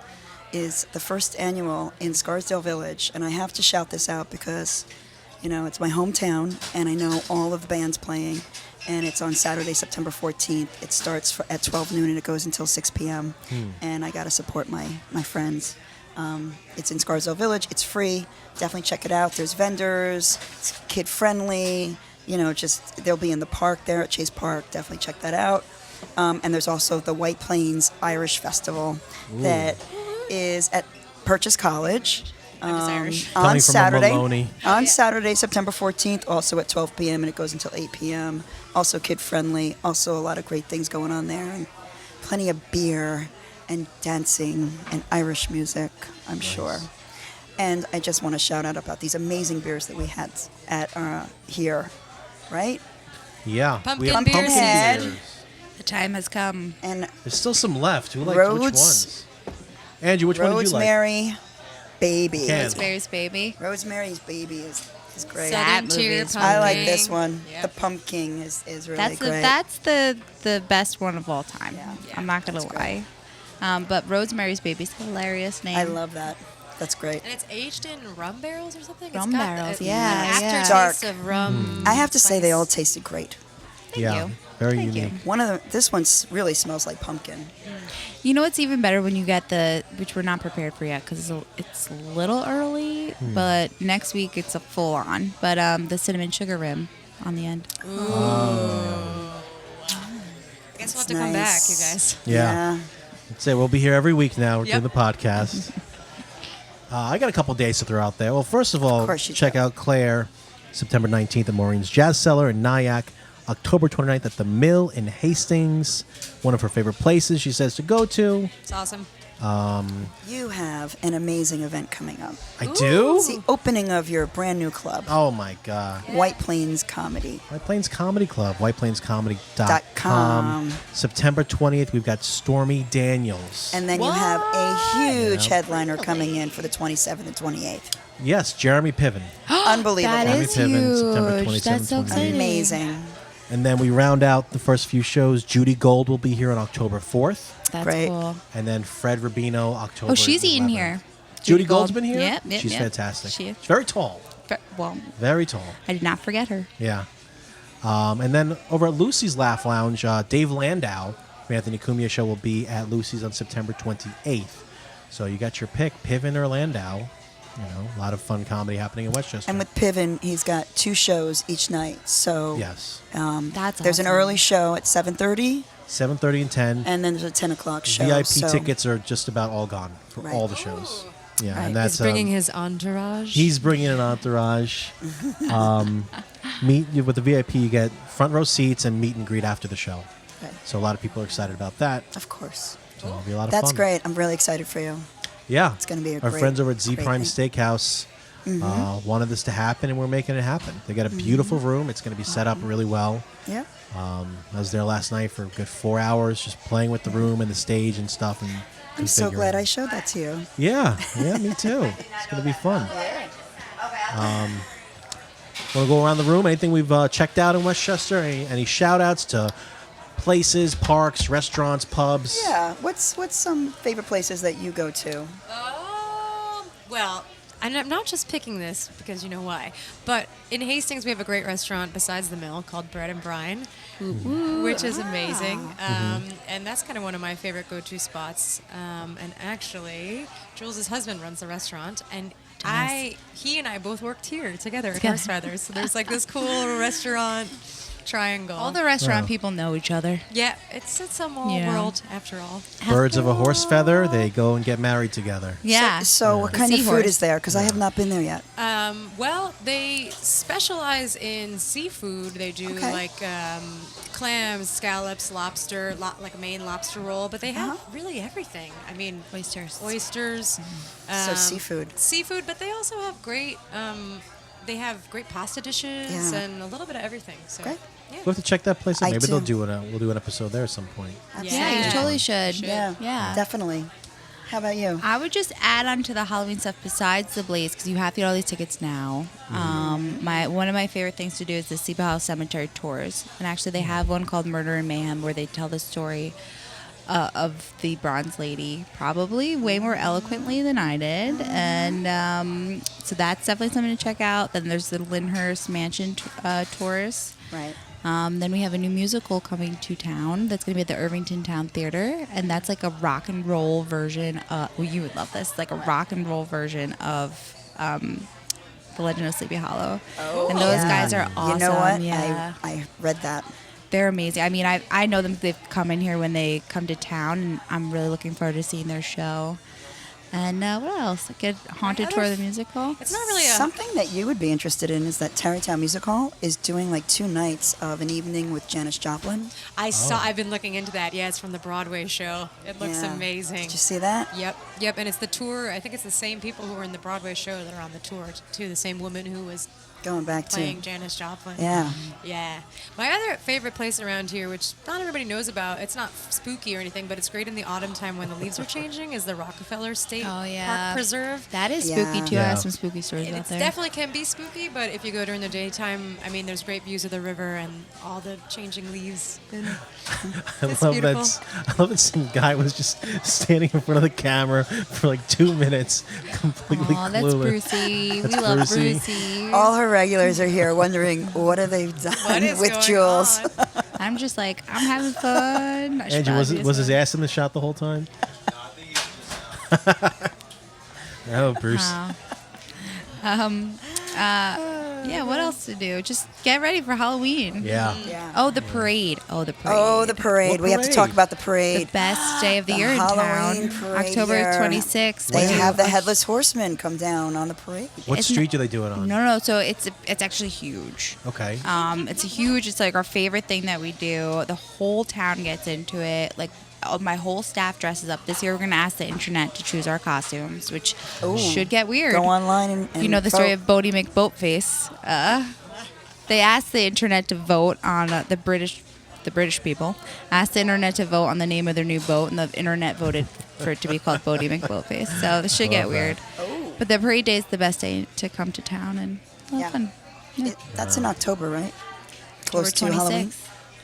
S2: is the first annual in Scarsdale Village, and I have to shout this out because, you know, it's my hometown, and I know all of the bands playing, and it's on Saturday, September 14th. It starts at 12 noon, and it goes until 6 p.m., and I got to support my friends. It's in Scarsdale Village. It's free. Definitely check it out. There's vendors. It's kid-friendly. You know, just they'll be in the park there at Chase Park. Definitely check that out. And there's also the White Plains Irish Festival that is at Purchase College
S3: Irish.
S1: Coming
S2: on
S1: from a
S2: Saturday.
S1: Maloney.
S2: On Saturday, September 14th, also at 12 p.m. and it goes until 8 p.m. Also kid-friendly. Also a lot of great things going on there, and plenty of beer and dancing and Irish music, I'm sure. And I just want to shout out about these amazing beers that we had at here, right?
S1: Yeah.
S4: Pumpkin
S1: we have
S4: beers.
S1: pumpkin
S2: Pumpkinhead.
S1: beers.
S3: The time has come.
S2: And
S1: There's still some left. Who likes which
S2: Rhodes-
S1: ones? Andrew, which one did you like?
S2: Rosemary Baby.
S1: Can.
S3: Rosemary's Baby.
S2: Rosemary's Baby is great.
S3: That
S4: Southern Tier
S3: movie is-
S2: I like
S4: pumpkin.
S2: this one.
S4: Yep.
S2: The pumpkin is really
S3: That's
S2: great.
S3: the best one of all time.
S2: Yeah.
S3: I'm not gonna
S2: That's
S3: lie. But Rosemary's Baby's a hilarious name.
S2: I love that. That's great.
S4: And it's aged in rum barrels or something.
S3: Rum
S4: It's got
S3: barrels,
S4: an
S3: yeah, yeah.
S4: aftertaste
S2: Dark.
S4: of rum.
S2: I have to say they
S4: spice.
S2: all tasted great.
S3: Thank
S1: yeah,
S3: you.
S1: very
S3: Thank
S1: unique.
S3: you.
S2: This one really smells like pumpkin.
S3: You know what's even better when you get which we're not prepared for yet because it's a little early, but next week it's a full on. But the cinnamon sugar rim on the end.
S4: I guess we'll have
S2: That's
S4: to come back,
S2: nice.
S4: you guys.
S1: Yeah. Let's say we'll be here every week now. We're
S4: Yep.
S1: doing the podcast. I got a couple days to throw out there. Well, first of all,
S2: course you
S1: check
S2: do.
S1: out Claire, September 19th at Maureen's Jazz Cellar in Nyack, October 29th at the Mill in Hastings, one of her favorite places she says to go to.
S4: It's awesome.
S2: You have an amazing event coming up.
S1: I do?
S2: It's the opening of your brand new club,
S1: Oh, my God.
S2: White Plains Comedy.
S1: White Plains Comedy Club,
S2: .com.
S1: whiteplainscomedy.com. September 20th, we've got Stormy Daniels.
S2: And then you have a huge
S1: Yeah.
S2: headliner coming in for the 27th and 28th.
S1: Yes, Jeremy Piven.
S2: Unbelievable.
S3: That
S1: Jeremy
S3: is
S1: Piven, September
S3: huge.
S1: 27th,
S3: That's so
S1: 28th.
S3: exciting.
S2: Amazing.
S1: And then we round out the first few shows. Judy Gold will be here on October 4th.
S3: That's
S2: Great.
S3: cool.
S1: And then Fred Rubino, October
S3: Oh, she's eating
S1: 11th.
S3: here.
S1: Judy Gold's been here?
S3: Yep, yep,
S1: She's
S3: yep.
S1: fantastic.
S3: She is.
S1: She's very tall.
S3: Well,
S1: Very tall.
S3: I did not forget her.
S1: Yeah. And then over at Lucy's Laugh Lounge, Dave Landau from Anthony Cumia Show will be at Lucy's on September 28th. So you got your pick, Piven or Landau. You know, a lot of fun comedy happening in Westchester.
S2: And with Piven, he's got 2 shows each night. So
S1: yes.
S3: That's
S2: there's an
S3: awesome.
S2: early show at 7:30,
S1: 7:30 and 10.
S2: and then there's a 10 o'clock show.
S1: VIP
S2: so
S1: tickets are just about all gone for
S2: Right.
S1: all the shows. Yeah,
S2: Right.
S1: and that's
S4: He's bringing his entourage.
S1: he's bringing an entourage. With the VIP, you get front row seats and meet and greet after the show.
S2: Right.
S1: So a lot of people are excited about that.
S2: Of course.
S1: So it'll be a lot of
S2: That's
S1: fun.
S2: great. I'm really excited for you.
S1: Yeah,
S2: It's gonna be a
S1: our
S2: great-
S1: friends over at Z
S2: great
S1: Prime
S2: thing.
S1: Steakhouse wanted this to happen, and we're making it happen. They got a beautiful room. It's going to be set up really well.
S2: Yeah.
S1: I was there last night for a good 4 hours, just playing with the room and the stage and stuff. And
S2: I'm so
S1: configuring.
S2: glad I showed that to you.
S1: Yeah, me too. It's going to be fun. Want to go around the room? Anything we've checked out in Westchester? Any shout outs to places, parks, restaurants, pubs?
S2: Yeah. What's some favorite places that you go to?
S4: Well, and I'm not just picking this because you know why, but in Hastings we have a great restaurant besides the Mill called Bread and Brine, which is amazing, and that's kind of one of my favorite go-to spots. And actually, Jules' husband runs the restaurant, and he and I both worked here together at Horsefeathers. So there's like this cool restaurant triangle.
S3: All the restaurant
S1: Oh.
S3: people know each other.
S4: yeah, it's a small
S3: Yeah.
S4: world after all.
S1: Birds of a horse feather, they go and get married together.
S3: Yeah.
S2: So what
S3: The
S2: kind of food
S3: seahorse.
S2: is there? Because I have not been there yet.
S4: Well, they specialize in seafood. They do
S2: Okay.
S4: like clams, scallops, lobster, like a Maine lobster roll. But they have really everything. I mean,
S3: Oysters.
S4: oysters.
S2: So seafood.
S4: Seafood, but they also have great. They have great pasta dishes
S2: Yeah.
S4: and a little bit of everything. So
S2: Great.
S4: yeah.
S1: We'll have to check that place out.
S2: I
S1: Maybe
S2: do.
S1: we'll do an episode there at some point.
S3: Yeah, you
S4: Yeah.
S3: totally should.
S2: Yeah.
S3: Yeah.
S2: Definitely. How about you?
S3: I would just add on to the Halloween stuff besides the Blaze because you have to get all these tickets now. One of my favorite things to do is the Sleepy Hollow Cemetery tours, and actually they have one called Murder and Mayhem where they tell the story of the Bronze Lady, probably way more eloquently than I did, and so that's definitely something to check out. Then there's the Lyndhurst Mansion tours.
S2: Right.
S3: Then we have a new musical coming to town that's going to be at the Irvington Town Theater, and that's like a rock and roll version. Well, you would love this, like a rock and roll version of The Legend of Sleepy Hollow.
S2: Oh,
S3: and those
S2: yeah.
S3: guys are awesome.
S2: You know what?
S3: Yeah.
S2: I read that.
S3: They're amazing. I mean, I know them. They've come in here when they come to town, and I'm really looking forward to seeing their show. And what else? Like a haunted tour of the musical.
S4: It's not really a.
S2: Something that you would be interested in is that Tarrytown Music Hall is doing like 2 nights of an evening with Janis Joplin.
S4: I've been looking into that. Yeah, it's from the Broadway show. It looks
S2: Yeah.
S4: amazing.
S2: Did you see that?
S4: Yep, and it's the tour. I think it's the same people who were in the Broadway show that are on the tour too. The same woman who was
S2: Going back
S4: playing
S2: to.
S4: Janis Joplin.
S2: Yeah.
S4: Yeah. My other favorite place around here, which not everybody knows about, it's not spooky or anything, but it's great in the autumn time when the leaves are changing, is the Rockefeller State Park Preserve.
S3: That is
S2: Yeah.
S3: spooky too. I
S1: Yeah.
S3: have some spooky stories out
S4: It
S3: there.
S4: definitely can be spooky, but if you go during the daytime, I mean, there's great views of the river and all the changing leaves. And
S1: I
S4: it's
S1: love
S4: beautiful.
S1: that. I love that some guy was just standing in front of the camera for like 2 minutes, completely
S3: Aw,
S1: clueless.
S3: that's Brucey.
S1: That's
S3: We love
S1: Brucey.
S3: Brucey.
S2: All her regulars are here wondering what have they done
S4: What is
S2: with
S4: going
S2: Jules.
S4: on?
S3: I'm just like, I'm having fun. I should
S1: Angie,
S3: probably
S1: was
S3: do
S1: his
S3: this
S1: ass in the shot the whole time? Oh, Bruce.
S3: one. Yeah, what else to do? Just get ready for Halloween.
S1: Yeah.
S2: Yeah.
S3: Oh, the parade. Oh, the parade.
S2: Oh, the parade.
S1: What
S2: We have to talk
S1: parade?
S2: about the
S3: The
S2: parade.
S3: best day of the
S2: The
S3: year in
S2: Halloween
S3: town.
S2: parade
S3: October
S2: here.
S3: 26th.
S2: They
S3: We do
S2: have the
S3: a-
S2: Headless Horseman come down on the parade.
S1: What
S3: It's
S1: street do they do it on?
S3: No, so it's actually huge.
S1: Okay.
S3: It's a huge. It's like our favorite thing that we do. The whole town gets into it. Like my whole staff dresses up. This year we're gonna ask the internet to choose our costumes, which
S2: Ooh.
S3: should get weird.
S2: Go online and
S3: You know the story
S2: vote.
S3: of Bodie McBoatface. They asked the internet to vote on the British people asked the internet to vote on the name of their new boat, and the internet voted for it to be called Bodie McBoatface. So this should get
S1: Love that.
S3: weird.
S2: Oh.
S3: But the parade day is the best day to come to town and have
S2: Yeah.
S3: fun. Yeah.
S2: That's in October, right? Close to
S3: October
S2: Halloween.
S3: 26th.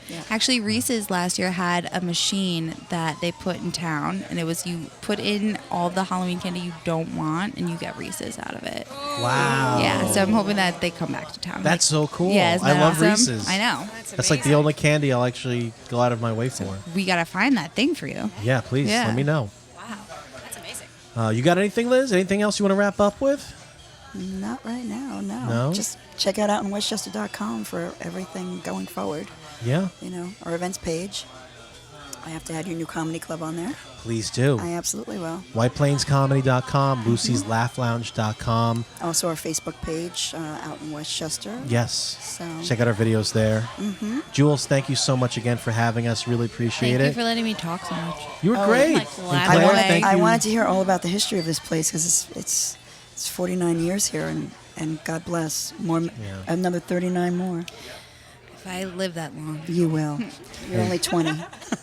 S2: Yeah.
S3: Actually, Reese's last year had a machine that they put in town, and it was you put in all the Halloween candy you don't want, and you get Reese's out of it.
S1: Wow.
S3: Yeah, so I'm hoping that they come back to town.
S1: That's so cool.
S3: Yeah, isn't
S1: I
S3: that
S1: love
S3: awesome?
S1: Reese's.
S3: I know.
S1: That's like the only candy I'll actually go out of my way for.
S3: We gotta find that thing for you.
S1: Yeah, please
S3: Yeah.
S1: let me know.
S4: Wow, that's amazing.
S1: You got anything, Liz? Anything else you want to wrap up with?
S2: Not right now, no.
S1: No?
S2: Just check out westchester.com for everything going forward.
S1: Yeah,
S2: You know, our events page. I have to add your new comedy club on there.
S1: please do.
S2: I absolutely will.
S1: WhitePlainsComedy.com, Lucy'sLaughLounge.com.
S2: Also, our Facebook page out in Westchester.
S1: Yes.
S2: So,
S1: Check out our videos there. Jules, thank you so much again for having us. Really appreciate
S3: Thank you
S1: it.
S3: for letting me talk so much.
S1: You were
S2: Oh,
S1: great.
S3: like,
S1: And
S3: laugh
S1: Claire,
S3: away.
S1: thank
S2: I
S1: you.
S2: wanted to hear all about the history of this place because it's 49 years here, and God bless, another 39 more.
S3: If I live that long.
S2: You will. You're only 20.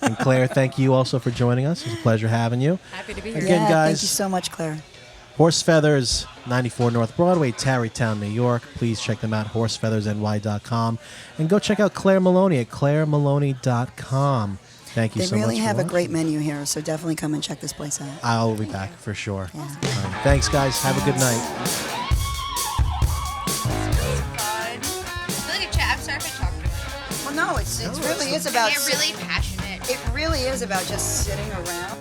S1: And Claire, thank you also for joining us. It was a pleasure having you.
S4: Happy to be here.
S1: Again,
S2: yeah,
S1: guys.
S2: Thank you so much, Claire.
S1: Horsefeathers, 94 North Broadway, Tarrytown, New York. Please check them out, horsefeathersny.com. And go check out Clare Maloney at claremaloney.com. Thank you
S2: They
S1: so much.
S2: really
S1: for
S2: have a
S1: watching.
S2: great menu here, so definitely come and check this place out.
S1: I'll be back for sure.
S2: Yeah.
S1: All right. Thanks, guys. Have a good night.
S3: I'm sorry if I talked too much.
S2: Well, no, it really is about.
S3: passionate.
S2: It really is about just sitting around.